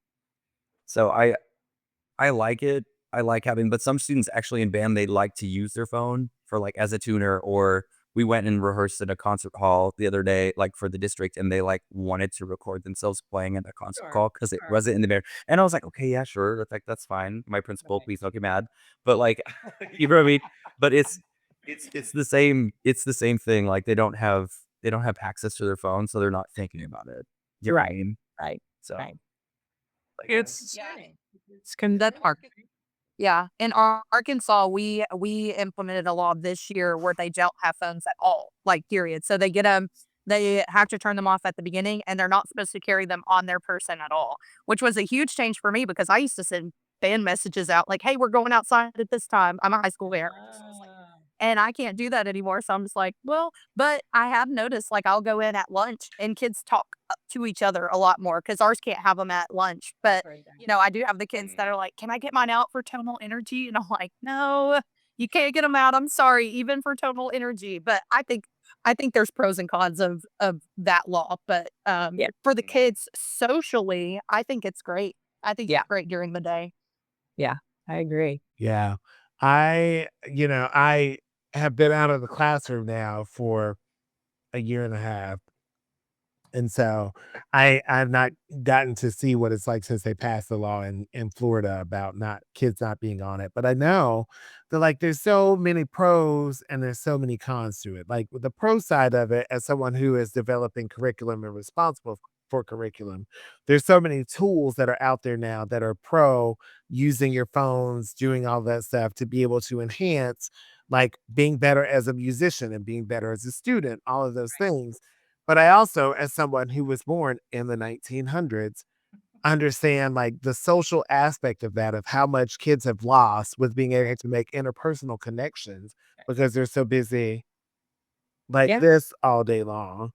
Speaker 7: so I like it. I like having, but some students actually in band, they like to use their phone for like as a tuner, or we went and rehearsed in a concert hall the other day, like for the district, and they like wanted to record themselves playing in a concert hall because it wasn't in the band. And I was like, okay, yeah, sure. That's fine. My principal, please don't get mad. But like, you know what I mean? But it's the same thing. Like they don't have access to their phone, so they're not thinking about it. You know what I
Speaker 4: Right.
Speaker 7: mean?
Speaker 4: Right.
Speaker 7: So
Speaker 4: Right.
Speaker 7: like,
Speaker 6: It's that's Yeah, in Arkansas, we implemented a law this year where they don't have phones at all, like period. So they get them, they have to turn them off at the beginning, and they're not supposed to carry them on their person at all, which was a huge change for me because I used to send band messages out like, "Hey, we're going outside at this time." I'm a high school band. And I can't do that anymore. So I'm just like, well, but I have noticed like I'll go in at lunch and kids talk to each other a lot more because ours can't have them at lunch. But, I do have the kids that are like, can I get mine out for tonal energy? And I'm like, no, you can't get them out. I'm sorry, even for tonal energy. But I think there's pros and cons of that law. But for the kids socially, I think it's great. I think it's great during the day.
Speaker 4: Yeah. I agree.
Speaker 1: Yeah. I have been out of the classroom now for a year and a half. And so I've not gotten to see what it's like since they passed the law in Florida about not kids not being on it. But I know that like there's so many pros and there's so many cons to it. Like with the pro side of it, as someone who is developing curriculum and responsible for curriculum, there's so many tools that are out there now that are pro using your phones, doing all that stuff to be able to enhance like being better as a musician and being better as a student, all of those things. But I also, as someone who was born in the 1900s, understand like the social aspect of that, of how much kids have lost with being able to make interpersonal connections because they're so busy like
Speaker 4: Yeah.
Speaker 1: this all day long.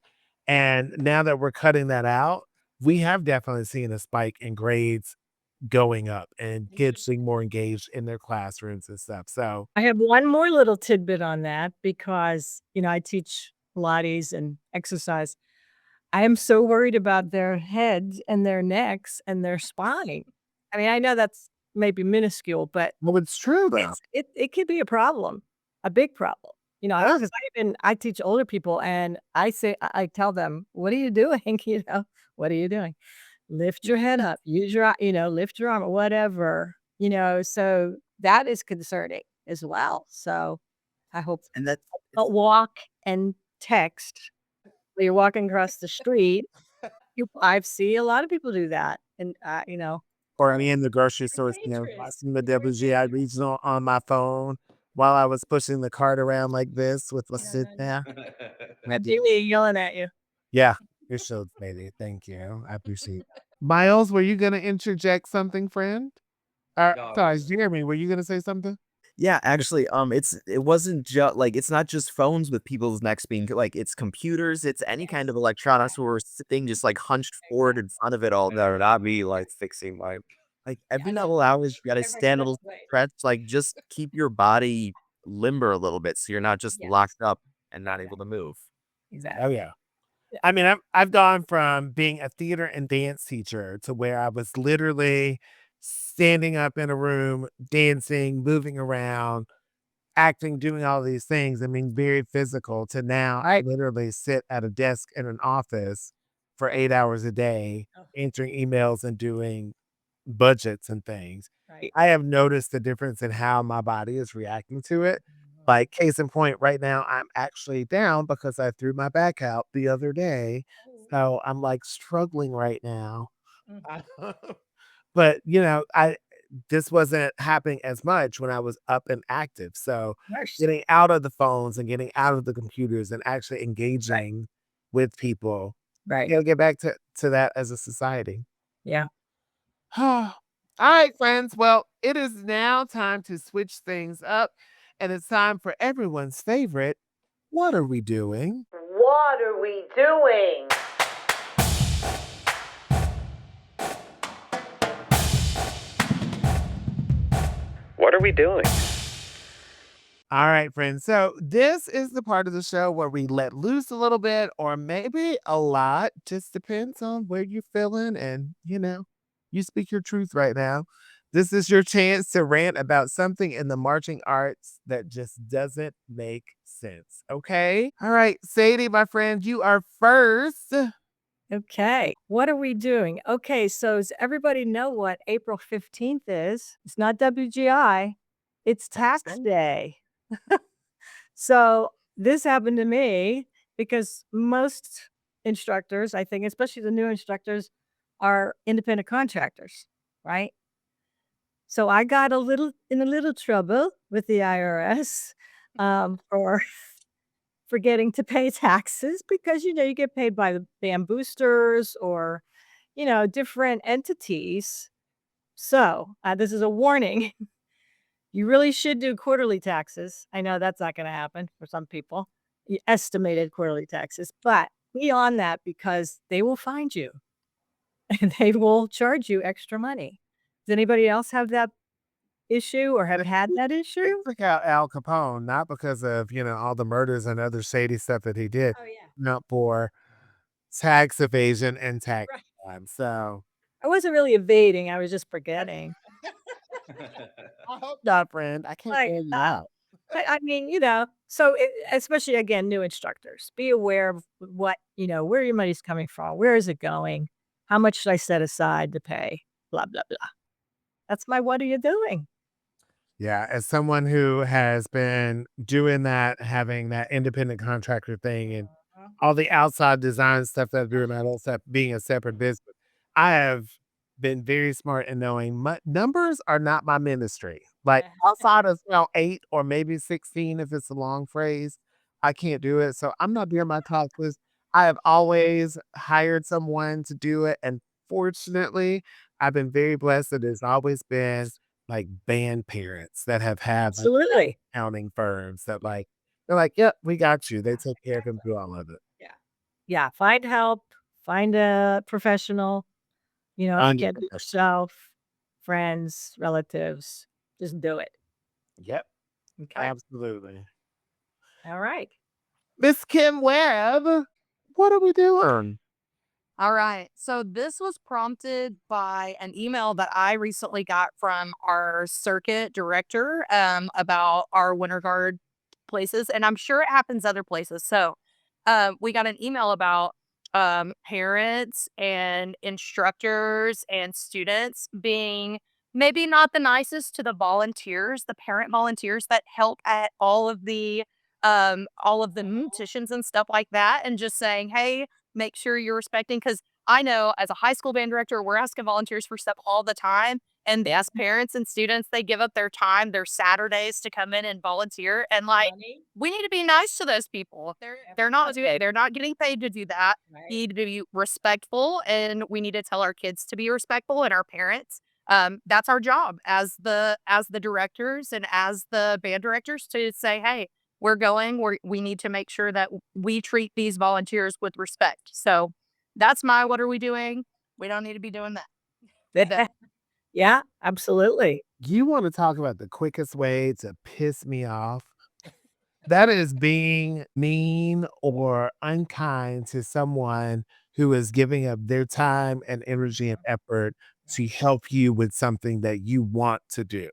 Speaker 1: And now that we're cutting that out, we have definitely seen a spike in grades going up and kids being more engaged in their classrooms and stuff. So,
Speaker 4: I have one more little tidbit on that because, I teach Pilates and exercise. I am so worried about their heads and their necks and their spine. I mean, I know that's maybe minuscule, but
Speaker 1: well, it's true though.
Speaker 4: it could be a problem, a big problem.
Speaker 1: Yeah.
Speaker 4: 'Cause I teach older people and I tell them, "What are you doing?" "What are you doing?" "Lift your head up, use your lift your arm," whatever, so that is concerning as well. So I hope
Speaker 5: And that
Speaker 4: don't walk and text while you're walking across the street. I see a lot of people do that and,
Speaker 1: Or me in the grocery store, watching the WGI regional on my phone while I was pushing the cart around like this with a sit there.
Speaker 4: Jimmy yelling at you.
Speaker 1: Yeah, your show's made it. Thank you. I appreciate it. Miles, were you gonna interject something, friend? Sorry, Jeremy, were you gonna say something?
Speaker 5: Yeah, actually, it wasn't just like it's not just phones with people's necks being like it's computers, it's any kind of electronics where we're sitting just like hunched forward in front of it all
Speaker 7: no,
Speaker 5: day.
Speaker 7: not me like fixing my
Speaker 5: Like every couple hours, you gotta stand a little stretch, like just keep your body limber a little bit so you're not just locked up and not able to move.
Speaker 1: Oh yeah. I mean, I've gone from being a theater and dance teacher to where I was literally standing up in a room, dancing, moving around, acting, doing all these things. I mean, very physical to now I literally sit at a desk in an office for 8 hours a day, answering emails and doing budgets and things.
Speaker 4: Right.
Speaker 1: I have noticed the difference in how my body is reacting to it. Like, case in point, right now, I'm actually down because I threw my back out the other day. So I'm like struggling right now. But, this wasn't happening as much when I was up and active. So getting out of the phones and getting out of the computers and actually engaging with people,
Speaker 4: Right.
Speaker 1: get back to that as a society.
Speaker 4: Yeah.
Speaker 1: All right, friends. Well, it is now time to switch things up and it's time for everyone's favorite, What Are We Doing?
Speaker 2: What are we doing? What are we doing?
Speaker 1: All right, friends. So this is the part of the show where we let loose a little bit or maybe a lot. Just depends on where you're feeling and, you speak your truth right now. This is your chance to rant about something in the marching arts that just doesn't make sense. Okay? All right, Sadie, my friend, you are first.
Speaker 4: Okay. What are we doing? Okay. So does everybody know what April 15th is? It's not WGI. It's tax day. So this happened to me because most instructors, I think, especially the new instructors, are independent contractors, right? So I got in a little trouble with the IRS for forgetting to pay taxes because you get paid by the band boosters or different entities. So this is a warning. You really should do quarterly taxes. I know that's not going to happen for some people. Estimated quarterly taxes, but be on that because they will find you and they will charge you extra money. Does anybody else have that issue or have had that issue?
Speaker 1: Look out Al Capone, not because of, all the murders and other shady stuff that he did,
Speaker 4: Oh, yeah.
Speaker 1: not for tax evasion and tax
Speaker 4: Right.
Speaker 1: crime. So
Speaker 4: I wasn't really evading. I was just forgetting.
Speaker 1: I hope not, friend. I can't
Speaker 4: Like,
Speaker 1: get you out.
Speaker 4: But I mean, so especially again, new instructors, be aware of what, where your money's coming from. Where is it going? How much should I set aside to pay? Blah, blah, blah. That's my what are you doing?
Speaker 1: Yeah, as someone who has been doing that, having that independent contractor thing and all the outside design stuff that I do, and that whole stuff being a separate business, I have been very smart in knowing numbers are not my ministry. Like outside of 8 or maybe 16, if it's a long phrase, I can't do it. So I'm not doing my taxes. I have always hired someone to do it. And fortunately, I've been very blessed that it's always been like band parents that have had like
Speaker 4: Absolutely.
Speaker 1: accounting firms that they're like, yep, we got you. They take care of him through all of it.
Speaker 4: Yeah. Yeah. Find help, find a professional, get it yourself, friends, relatives. Just do it.
Speaker 1: Yep,
Speaker 4: Okay.
Speaker 1: absolutely.
Speaker 4: All right.
Speaker 1: Miss Kim Webb, what are we doing?
Speaker 6: All right. So this was prompted by an email that I recently got from our circuit director about our winter guard places. And I'm sure it happens other places. So we got an email about parents and instructors and students being maybe not the nicest to the volunteers, the parent volunteers that help at all of the nutritions and stuff like that, and just saying, hey, make sure you're respecting, because I know as a high school band director, we're asking volunteers for stuff all the time. And as parents and students, they give up their time, their Saturdays to come in and volunteer. And we need to be nice to those people. They're not getting paid to do that. We need to be respectful, and we need to tell our kids to be respectful and our parents. That's our job as the directors and as the band directors to say, hey, we need to make sure that we treat these volunteers with respect. So that's my what are we doing? We don't need to be doing that.
Speaker 4: Yeah, absolutely.
Speaker 1: You want to talk about the quickest way to piss me off? That is being mean or unkind to someone who is giving up their time and energy and effort to help you with something that you want to do.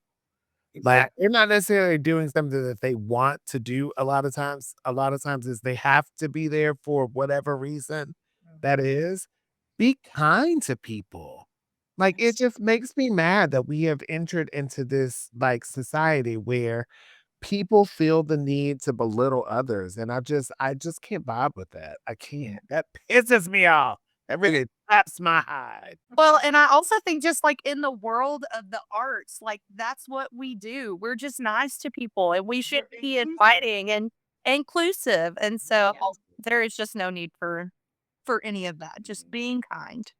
Speaker 1: Like, they're not necessarily doing something that they want to do a lot of times. A lot of times is they have to be there for whatever reason that is. Be kind to people. Like, it just makes me mad that we have entered into this, society where people feel the need to belittle others, and I just can't vibe with that. I can't. That pisses me off. That really taps my hide.
Speaker 6: Well, and I also think just like in the world of the arts, like that's what we do. We're just nice to people, and we should be inviting and inclusive. And so there is just no need for any of that. Just being kind.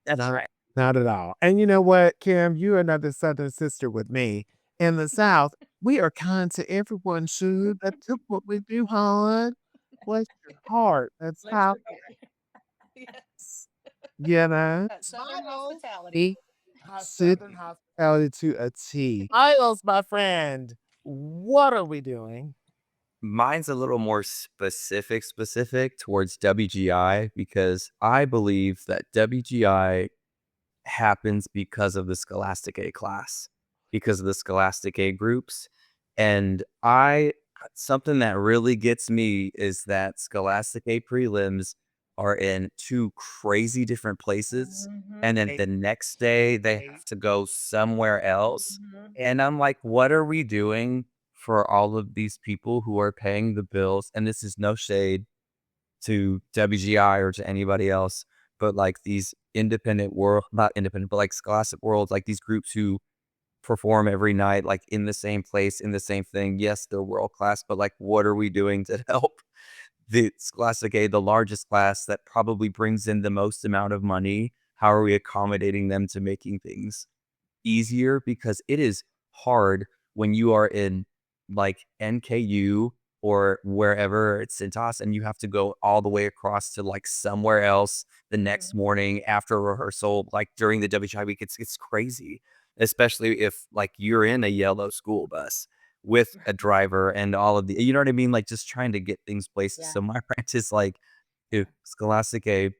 Speaker 1: That's all right. Not at all. And you know what, Kim? You're another Southern sister with me. In the South, We are kind to everyone, Sue. That's just what we do, hon. Bless your heart. That's how, you know.
Speaker 6: Southern hospitality.
Speaker 1: Southern hospitality to a T. Miles, my friend, what are we doing?
Speaker 7: Mine's a little more specific towards WGI because I believe that WGI happens because of the Scholastic A class, because of the Scholastic A groups. And something that really gets me is that Scholastic A prelims are in two crazy different places. And then the next day they have to go somewhere else. And I'm like, what are we doing for all of these people who are paying the bills? And this is no shade to WGI or to anybody else, but like these not independent, but like Scholastic Worlds, like these groups who perform every night, like in the same place, in the same thing. Yes, they're world class, but like, what are we doing to help the Scholastic A, the largest class that probably brings in the most amount of money? How are we accommodating them to making things easier? Because it is hard when you are in like NKU or wherever it's Cintas and you have to go all the way across to like somewhere else the next morning after rehearsal, like during the WGI week. It's crazy, especially if like you're in a yellow school bus with a driver and all of the, you know what I mean? Like just trying to get things places. So my rant is like, if Scholastic A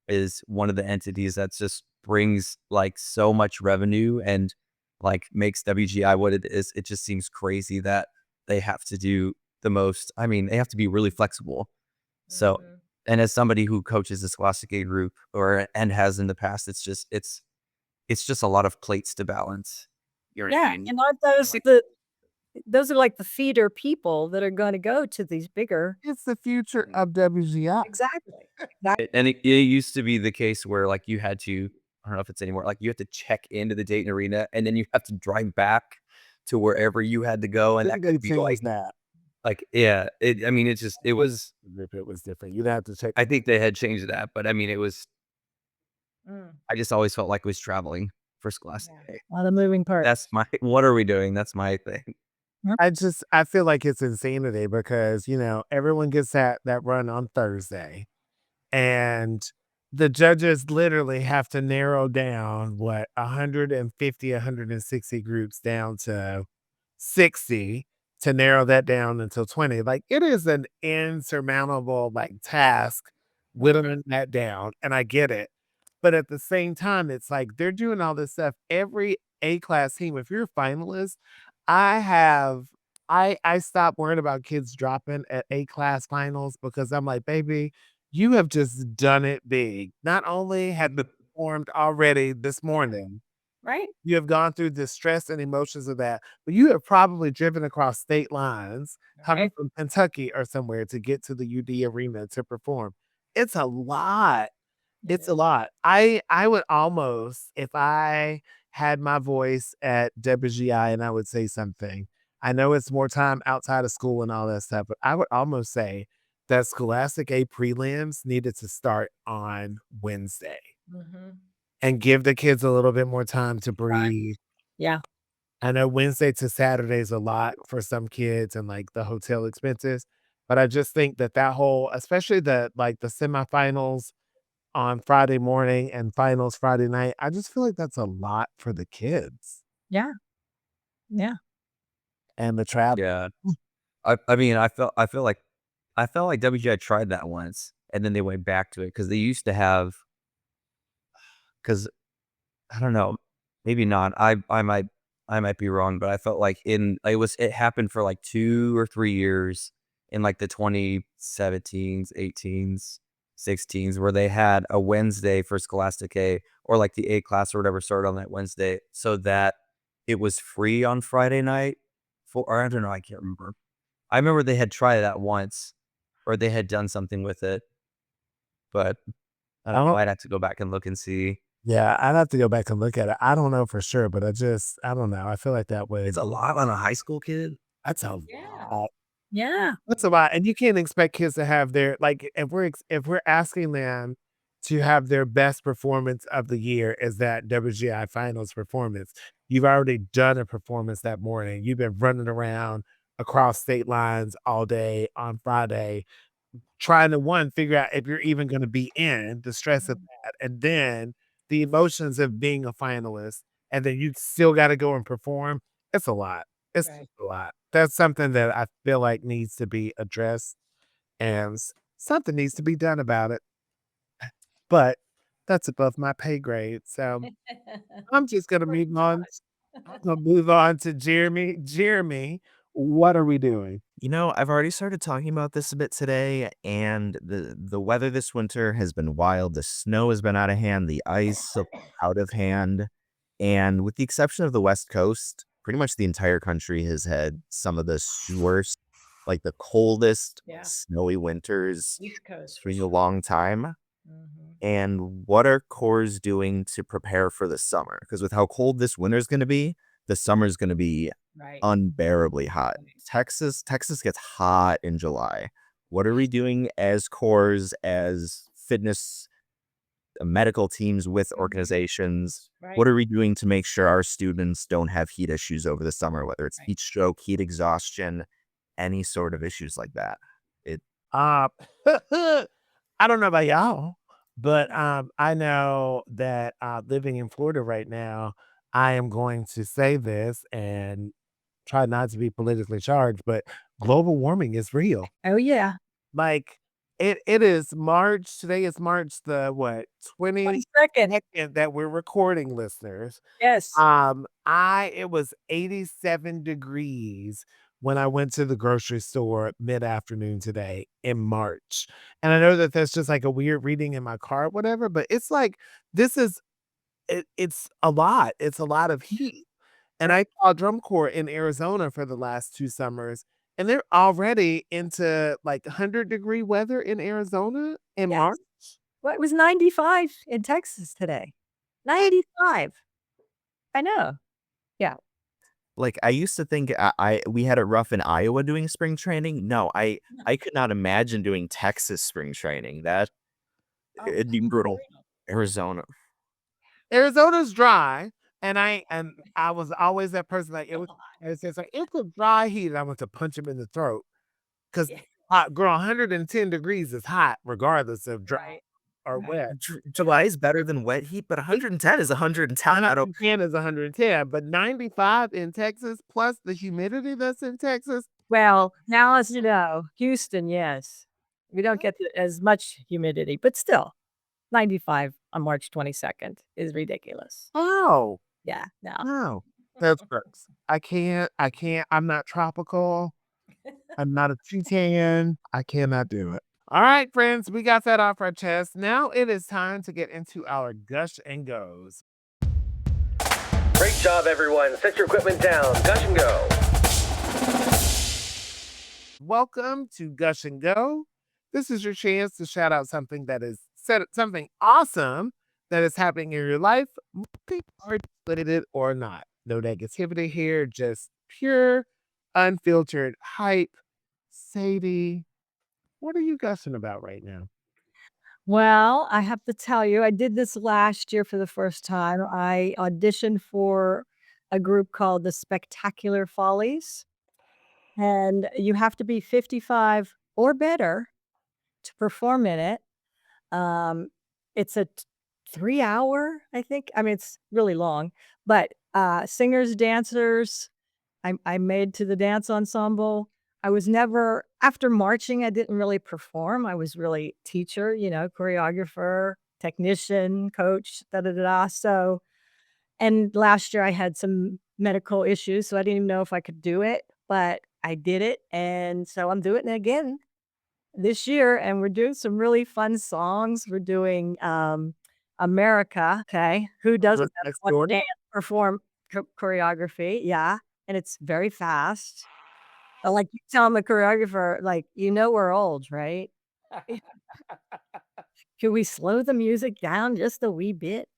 Speaker 7: is one of the entities that just brings like so much revenue and like makes WGI what it is, it just seems crazy that they have to do the most. I mean, they have to be really flexible. So, and as somebody who coaches the Scholastic A group and has in the past, it's just a lot of plates to balance.
Speaker 4: Yeah, and aren't those are like the feeder people that are going to go to these bigger.
Speaker 1: It's the future of WGI.
Speaker 4: Exactly.
Speaker 7: And it used to be the case where like you had to, I don't know if it's anymore, like you have to check into the Dayton Arena and then you have to drive back to wherever you had to go. And that could be like, yeah, it was,
Speaker 1: If it was different, you'd have to check.
Speaker 7: I think they had changed that, but I mean, I just always felt like I was traveling for Scholastic A.
Speaker 4: A lot of moving parts.
Speaker 7: What are we doing? That's my thing.
Speaker 1: I feel like it's insanity because, everyone gets that run on Thursday and the judges literally have to narrow down 150, 160 groups down to 60 to narrow that down until 20. Like it is an insurmountable task whittling that down. And I get it. But at the same time, it's like they're doing all this stuff. Every A class team, if you're a finalist, I stopped worrying about kids dropping at A class finals because I'm like, baby, you have just done it big. Not only have you performed already this morning,
Speaker 4: Right.
Speaker 1: you have gone through the stress and emotions of that, but you have probably driven across state lines, coming from Kentucky or somewhere to get to the UD arena to perform. It's a lot. It's a lot. I would almost, if I had my voice at WGI and I would say something, I know it's more time outside of school and all that stuff, but I would almost say that Scholastic A prelims needed to start on Wednesday and give the kids a little bit more time to breathe.
Speaker 4: Yeah.
Speaker 1: I know Wednesday to Saturday is a lot for some kids and like the hotel expenses, but I just think that whole, especially the semifinals on Friday morning and finals Friday night, I just feel like that's a lot for the kids
Speaker 4: Yeah. Yeah.
Speaker 1: and the travel.
Speaker 7: Yeah. I mean, I felt like WGI tried that once and then they went back to it because they used to have, because I don't know, maybe not. I might be wrong, but I felt like it happened for like 2 or 3 years in like the 2017s, 18s, 16s, where they had a Wednesday for Scholastic A or like the A class or whatever started on that Wednesday so that it was free on Friday night or I don't know, I can't remember. I remember they had tried that once or they had done something with it, but I don't know. I'd have to go back and look and see.
Speaker 1: Yeah, I'd have to go back and look at it. I don't know for sure, but I don't know. I feel like that way.
Speaker 7: It's a lot on a high school kid.
Speaker 1: That's a lot.
Speaker 4: Yeah.
Speaker 1: That's a lot. And you can't expect kids to have their, if we're asking them to have their best performance of the year as that WGI finals performance, You've already done a performance that morning. You've been running around across state lines all day on Friday, trying to figure out if you're even going to be in the stress of that. And then the emotions of being a finalist. And then you still got to go and perform. It's a lot. It's just a lot. That's something that I feel like needs to be addressed and something needs to be done about it. But that's above my pay grade. So I'm just going to move on. I'm going to move on to Jeremy. Jeremy, what are we doing?
Speaker 5: I've already started talking about this a bit today, and the weather this winter has been wild. The snow has been out of hand, the ice out of hand, and with the exception of the West Coast, pretty much the entire country has had some of the worst, like the coldest, snowy winters
Speaker 4: East Coast.
Speaker 5: for a long time. And what are Corps doing to prepare for the summer? Because with how cold this winter is going to be, the summer is going to be unbearably hot. Texas gets hot in July. What are we doing as Corps, as fitness medical teams with organizations? What are we doing to make sure our students don't have heat issues over the summer, whether it's heat stroke, heat exhaustion, any sort of issues like that?
Speaker 1: I don't know about y'all, but I know that living in Florida right now, I am going to say this and try not to be politically charged, but global warming is real.
Speaker 4: Oh, yeah.
Speaker 1: Like it is March. Today is March the what
Speaker 4: 22nd.
Speaker 1: that we're recording, listeners.
Speaker 4: Yes.
Speaker 1: It was 87 degrees when I went to the grocery store mid-afternoon today in March. And I know that that's just like a weird reading in my car, whatever, but it's like it's a lot. It's a lot of heat. And I saw drum corps in Arizona for the last 2 summers, and they're already into like 100-degree weather in Arizona in March.
Speaker 4: Well, it was 95 in Texas today. 95. I know. Yeah.
Speaker 5: Like, I used to think we had it rough in Iowa doing spring training. No, I could not imagine doing Texas spring training. It'd be brutal.
Speaker 1: Arizona's dry, and I was always that person like it's like it's a dry heat, and I want to punch him in the throat because girl, 110 degrees is hot regardless of dry or wet.
Speaker 5: July is better than wet heat, but 110 is 110.
Speaker 1: 110 is 110, but 95 in Texas plus the humidity that's in Texas.
Speaker 4: Well, now as you know, Houston, yes, we don't get as much humidity, but still, 95 on March 22nd is ridiculous.
Speaker 1: Oh,
Speaker 4: Yeah, no.
Speaker 1: no, that's gross. I can't. I'm not tropical. I'm not a Titan. I cannot do it. All right, friends, we got that off our chest. Now it is time to get into our Gush and Goes.
Speaker 2: Great job, everyone. Set your equipment down. Gush and go.
Speaker 1: Welcome to Gush and Go. This is your chance to shout out something something awesome that is happening in your life, related or not. No negativity here, just pure, unfiltered hype. Sadie, what are you gushing about right now?
Speaker 4: Well, I have to tell you, I did this last year for the first time. I auditioned for a group called the Spectacular Follies, and you have to be 55 or better to perform in it. It's a 3-hour, I think. I mean, it's really long, but singers, dancers. I made to the dance ensemble. I was never, after marching, I didn't really perform. I was really teacher, choreographer, technician, coach, da da da da. So, and last year I had some medical issues, so I didn't even know if I could do it, but I did it. And so I'm doing it again this year, and we're doing some really fun songs. We're doing America, okay? Who doesn't have to dance, perform choreography? Yeah, and it's very fast. Like you tell the choreographer, like, we're old, right? Can we slow the music down just a wee bit?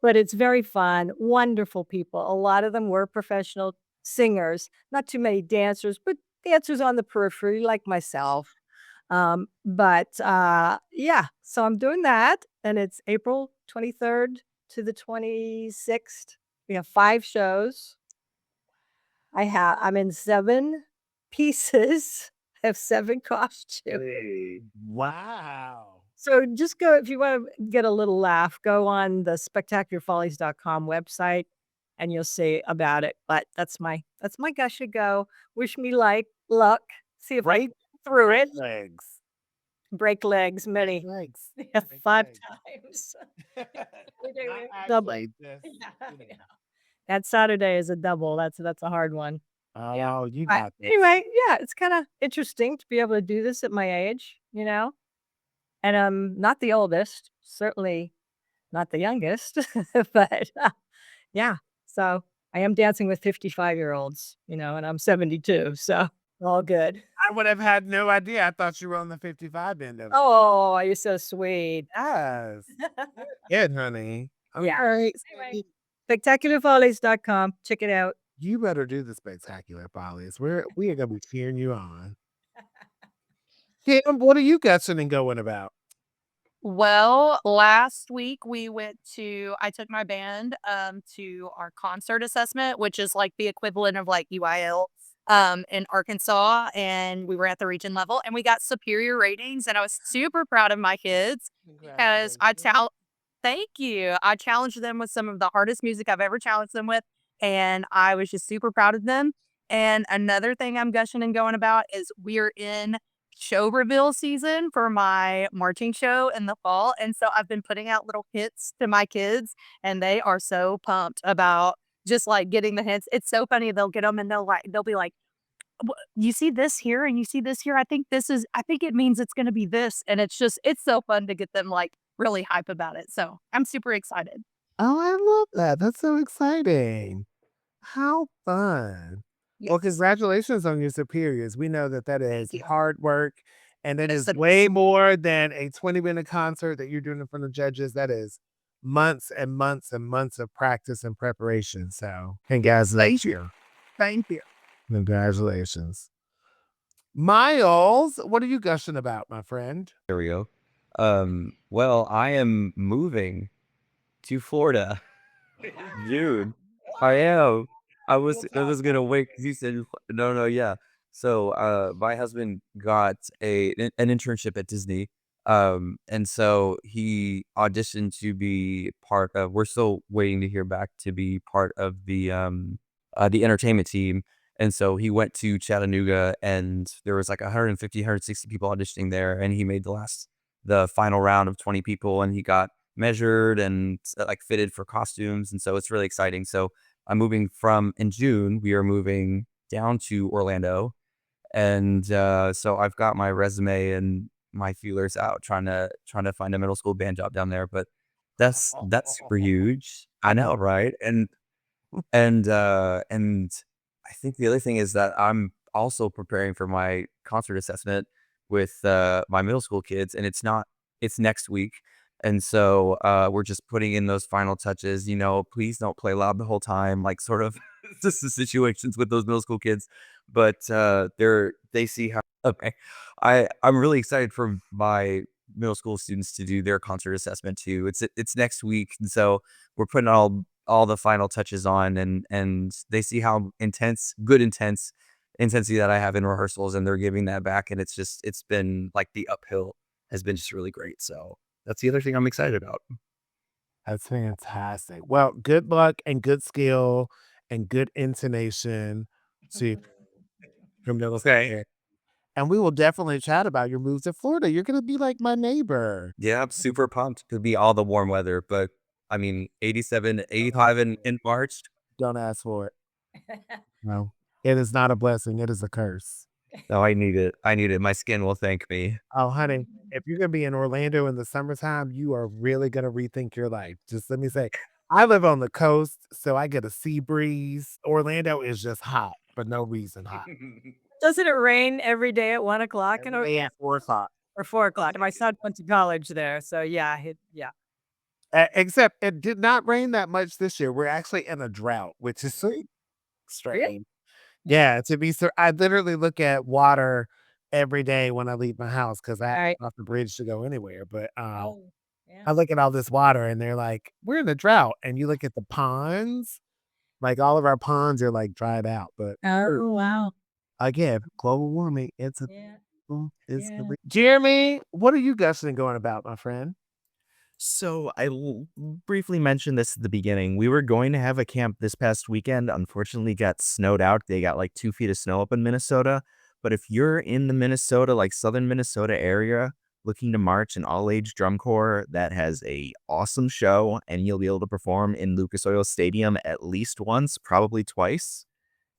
Speaker 4: But it's very fun. Wonderful people. A lot of them were professional singers, not too many dancers, but dancers on the periphery, like myself. Yeah, so I'm doing that, and it's April 23rd to the 26th We have 5 shows. I'm in 7 pieces. I have 7 costumes.
Speaker 1: Wow.
Speaker 4: So just go if you wanna get a little laugh, go on the spectacularfollies.com website, and you'll see about it, but that's my Gush go. Wish me luck. See if I
Speaker 1: Right?
Speaker 4: can get through it.
Speaker 1: Legs.
Speaker 4: Break legs many.
Speaker 1: Legs.
Speaker 4: Yeah,
Speaker 1: Break
Speaker 4: 5
Speaker 1: legs.
Speaker 4: times.
Speaker 1: Not
Speaker 4: Double.
Speaker 1: actually, just,
Speaker 4: Yeah,
Speaker 1: you know.
Speaker 4: yeah. That Saturday is a double. That's a hard one.
Speaker 1: Oh, you
Speaker 4: But
Speaker 1: got this.
Speaker 4: anyway, yeah, it's kinda interesting to be able to do this at my age, you know? And I'm not the oldest, certainly not the youngest, but, yeah. So, I am dancing with 55-year-olds, and I'm 72, so all good.
Speaker 1: I would have had no idea. I thought you were on the 55 end of it.
Speaker 4: Oh, you're so sweet.
Speaker 1: Yes. Good, honey.
Speaker 4: Yeah.
Speaker 1: Alright,
Speaker 4: Anyway,
Speaker 1: Sadie.
Speaker 4: spectacularfollies.com, check it out.
Speaker 1: You better do the spectacular follies. We are gonna be cheering you on. Kim, what are you gushing and going about?
Speaker 6: Well, last week I took my band to our concert assessment, which is like the equivalent of like UIL in Arkansas, and we were at the region level and we got superior ratings, and I was super proud of my kids because
Speaker 1: Congratulations.
Speaker 6: thank you. I challenged them with some of the hardest music I've ever challenged them with, and I was just super proud of them. And another thing I'm gushing and going about is we're in show reveal season for my marching show in the fall. And so I've been putting out little hits to my kids, and they are so pumped about just like getting the hits. It's so funny. They'll get them and they'll be like, You see this here and you see this here. I think it means it's going to be this." And it's so fun to get them like really hype about it. So I'm super excited.
Speaker 1: Oh, I love that. That's so exciting. How fun. Well,
Speaker 6: Yes.
Speaker 1: congratulations on your superiors. We know that is
Speaker 6: Thank you.
Speaker 1: hard work, and that
Speaker 6: Yes,
Speaker 1: is
Speaker 6: it
Speaker 1: way
Speaker 6: is.
Speaker 1: more than a 20-minute concert that you're doing in front of judges. That is months and months and months of practice and preparation. So, congratulations. Thank you. Congratulations. Miles, what are you gushing about, my friend?
Speaker 7: There we go. Well, I am moving to Florida. Dude, I am. I was gonna wait because you said no, yeah. So, my husband got an internship at Disney, and so he auditioned to be part of. We're still waiting to hear back to be part of the entertainment team. And so he went to Chattanooga, and there was like 150, 160 people auditioning there, and he made the final round of 20 people, and he got measured and like fitted for costumes, and so it's really exciting. So I'm moving in June. We are moving down to Orlando, and so I've got my resume and my feelers out, trying to find a middle school band job down there. But that's super huge. I know, right? And I think the other thing is that I'm also preparing for my concert assessment with my middle school kids, and it's next week. And so we're just putting in those final touches, please don't play loud the whole time, like sort of just the situations with those middle school kids. But they see how okay. I'm really excited for my middle school students to do their concert assessment too. It's next week, and so we're putting all the final touches on, and they see how intense intensity that I have in rehearsals, and they're giving that back, and it's been like the uphill has been just really great. So that's the other thing I'm excited about.
Speaker 1: That's fantastic. Well, good luck and good skill and good intonation to from middle school. And we will definitely chat about your move to Florida. You're gonna be like my neighbor.
Speaker 7: Yeah, I'm super pumped. Could be all the warm weather, but I mean 87, 85 in March.
Speaker 1: Don't ask for it. No. It is not a blessing, it is a curse.
Speaker 7: No, I need it. I need it. My skin will thank me.
Speaker 1: Oh, honey, if you're gonna be in Orlando in the summertime, you are really gonna rethink your life. Just let me say, I live on the coast, so I get a sea breeze. Orlando is just hot for no reason hot.
Speaker 4: Doesn't it rain every day at 1:00 in
Speaker 1: Yeah, 4 o'clock.
Speaker 4: or 4:00? My son went to college there, so yeah, yeah.
Speaker 1: Except it did not rain that much this year. We're actually in a drought, which is so strange. Yeah, I literally look at water every day when I leave my house because I have
Speaker 4: Right.
Speaker 1: off the bridge to go anywhere. But
Speaker 4: Oh, yeah.
Speaker 1: I look at all this water and they're like, we're in a drought. And you look at the ponds, Like all of our ponds are like dried out. But
Speaker 4: Oh, wow.
Speaker 1: again, global warming, it's a
Speaker 4: Yeah.
Speaker 1: it's
Speaker 4: Yeah.
Speaker 1: the Jeremy, what are you gushing and going about, my friend?
Speaker 5: So briefly mentioned this at the beginning. We were going to have a camp this past weekend. Unfortunately, got snowed out. They got like 2 feet of snow up in Minnesota. But if you're in the Minnesota, like southern Minnesota area, looking to march an all-age drum corps that has a awesome show, and you'll be able to perform in Lucas Oil Stadium at least once, probably twice.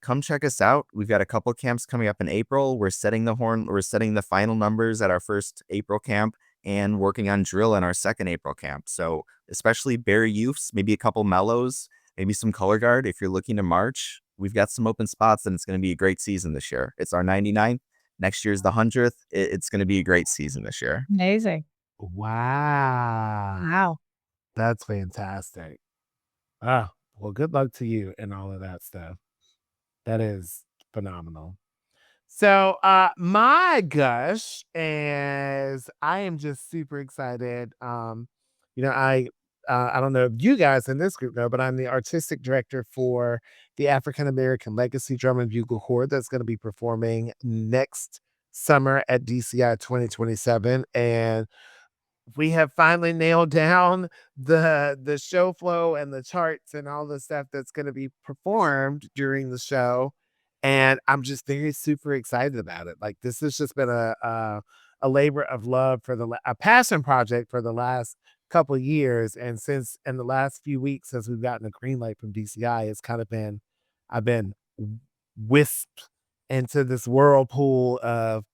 Speaker 5: Come check us out. We've got a couple camps coming up in April. We're setting the final numbers at our first April camp and working on drill in our second April camp. So especially Barry Youths, maybe a couple mellows, maybe some color guard. If you're looking to march, we've got some open spots and it's going to be a great season this year. It's our 99th. Next year's the 100th. It's going to be a great season this year.
Speaker 4: Amazing.
Speaker 1: Wow.
Speaker 4: Wow.
Speaker 1: That's fantastic. Ah, well, good luck to you and all of that stuff. That is phenomenal. So, my gush is I am just super excited. I don't know if you guys in this group know, but I'm the artistic director for the African American Legacy Drum and Bugle Corps that's going to be performing next summer at DCI 2027, and we have finally nailed down the show flow and the charts and all the stuff that's going to be performed during the show, and I'm just very super excited about it. Like this has just been a labor of love for a passion project for the last couple of years, and since in the last few weeks since we've gotten a green light from DCI, it's kind of been I've been whisked into this whirlpool of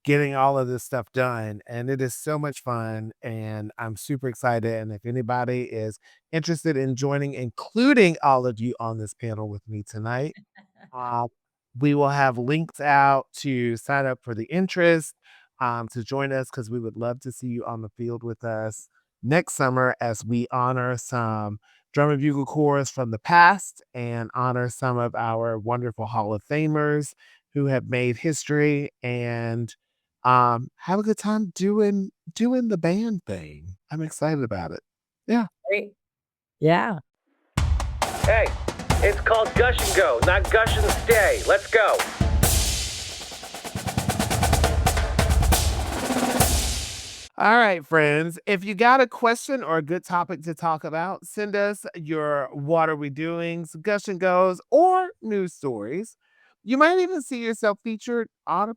Speaker 1: getting all of this stuff done, and it is so much fun, and I'm super excited, and if anybody is interested in joining, including all of you on this panel with me tonight, uh, we will have links out to sign up for the interest, to join us because we would love to see you on the field with us next summer as we honor some drum and bugle corps from the past and honor some of our wonderful Hall of Famers who have made history and have a good time doing the band thing. I'm excited about it. Yeah.
Speaker 4: Great. Yeah.
Speaker 2: Hey, it's called Gush and Go, not Gush and Stay. Let's go.
Speaker 1: All right, friends. If you got a question or a good topic to talk about, send us your What Are We Doings, Gush and Goes, or news stories. You might even see yourself featured on a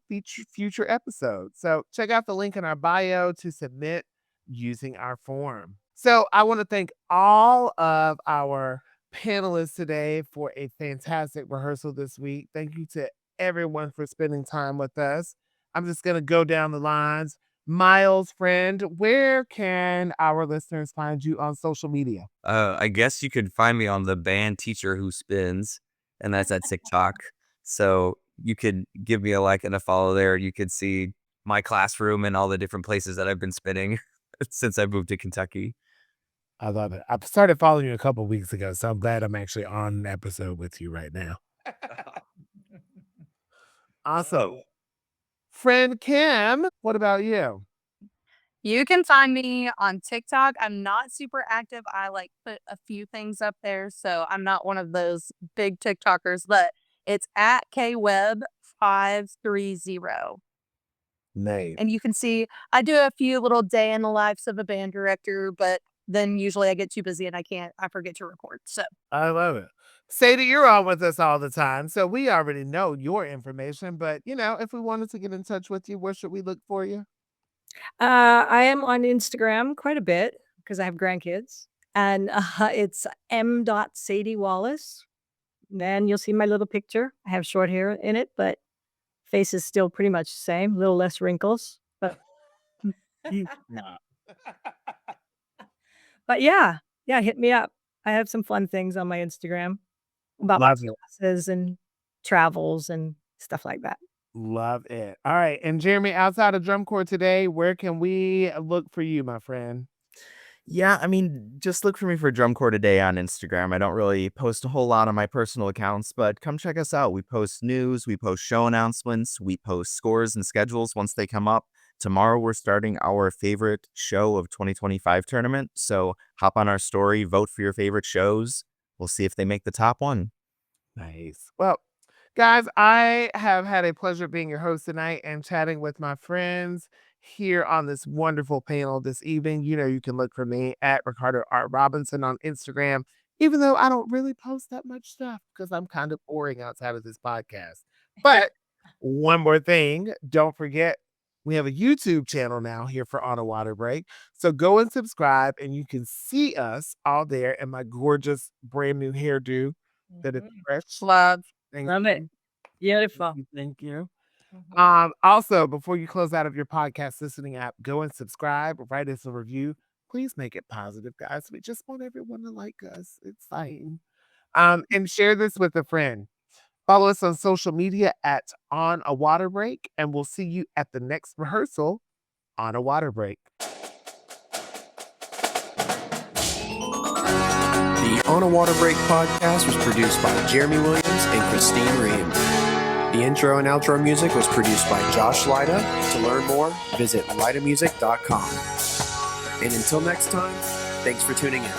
Speaker 1: future episode. So check out the link in our bio to submit using our form. So I want to thank all of our panelists today for a fantastic rehearsal this week. Thank you to everyone for spending time with us. I'm just going to go down the lines. Miles, friend, where can our listeners find you on social media?
Speaker 7: I guess you could find me on the band Teacher Who Spins, and that's at TikTok. So you could give me a like and a follow there. You could see my classroom and all the different places that I've been spinning since I moved to Kentucky.
Speaker 1: I love it. I started following you a couple weeks ago, so I'm glad I'm actually on an episode with you right now. Awesome. Friend Kim, what about you?
Speaker 6: You can find me on TikTok. I'm not super active. I like put a few things up there, so I'm not one of those big TikTokers, but it's at KWebb530.
Speaker 1: Nice.
Speaker 6: And you can see I do a few little day in the lives of a band director, but then usually I get too busy and I forget to record. So
Speaker 1: I love it. Sadie, you're on with us all the time, so we already know your information, but if we wanted to get in touch with you, where should we look for you?
Speaker 4: I am on Instagram quite a bit because I have grandkids, and it's m.Sadie Wallace. Then you'll see my little picture. I have short hair in it, but face is still pretty much the same, a little less wrinkles. But but yeah, hit me up. I have some fun things on my Instagram about my
Speaker 1: Love it.
Speaker 4: classes and travels and stuff like that.
Speaker 1: Love it. All right. And Jeremy, outside of drum corps today, where can we look for you, my friend?
Speaker 5: Yeah, I mean, just look for me for Drum Corps Today on Instagram. I don't really post a whole lot on my personal accounts, but come check us out. We post news, we post show announcements, we post scores and schedules once they come up. Tomorrow, we're starting our favorite show of 2025 tournament. So hop on our story, vote for your favorite shows. we'll see if they make the top one.
Speaker 1: Nice. Well, guys, I have had a pleasure being your host tonight and chatting with my friends here on this wonderful panel this evening. You know, you can look for me at Ricardo Robinson on Instagram, even though I don't really post that much stuff because I'm kind of boring outside of this podcast. But one more thing, don't forget, we have a YouTube channel now here for On a Water Break. So go and subscribe and you can see us all there in my gorgeous brand new hairdo that is fresh.
Speaker 6: Love.
Speaker 4: Love it. Beautiful.
Speaker 1: Thank you. Also, before you close out of your podcast listening app, go and subscribe, write us a review. Please make it positive, guys. We just want everyone to like us. It's fine. And share this with a friend. Follow us on social media at On a Water Break, and we'll see you at the next rehearsal on a water break.
Speaker 14: The On a Water Break podcast was produced by Jeremy Williams and Christine Ream. The intro and outro music was produced by Josh Lyda. To learn more, visit lydamusic.com. And until next time, thanks for tuning in.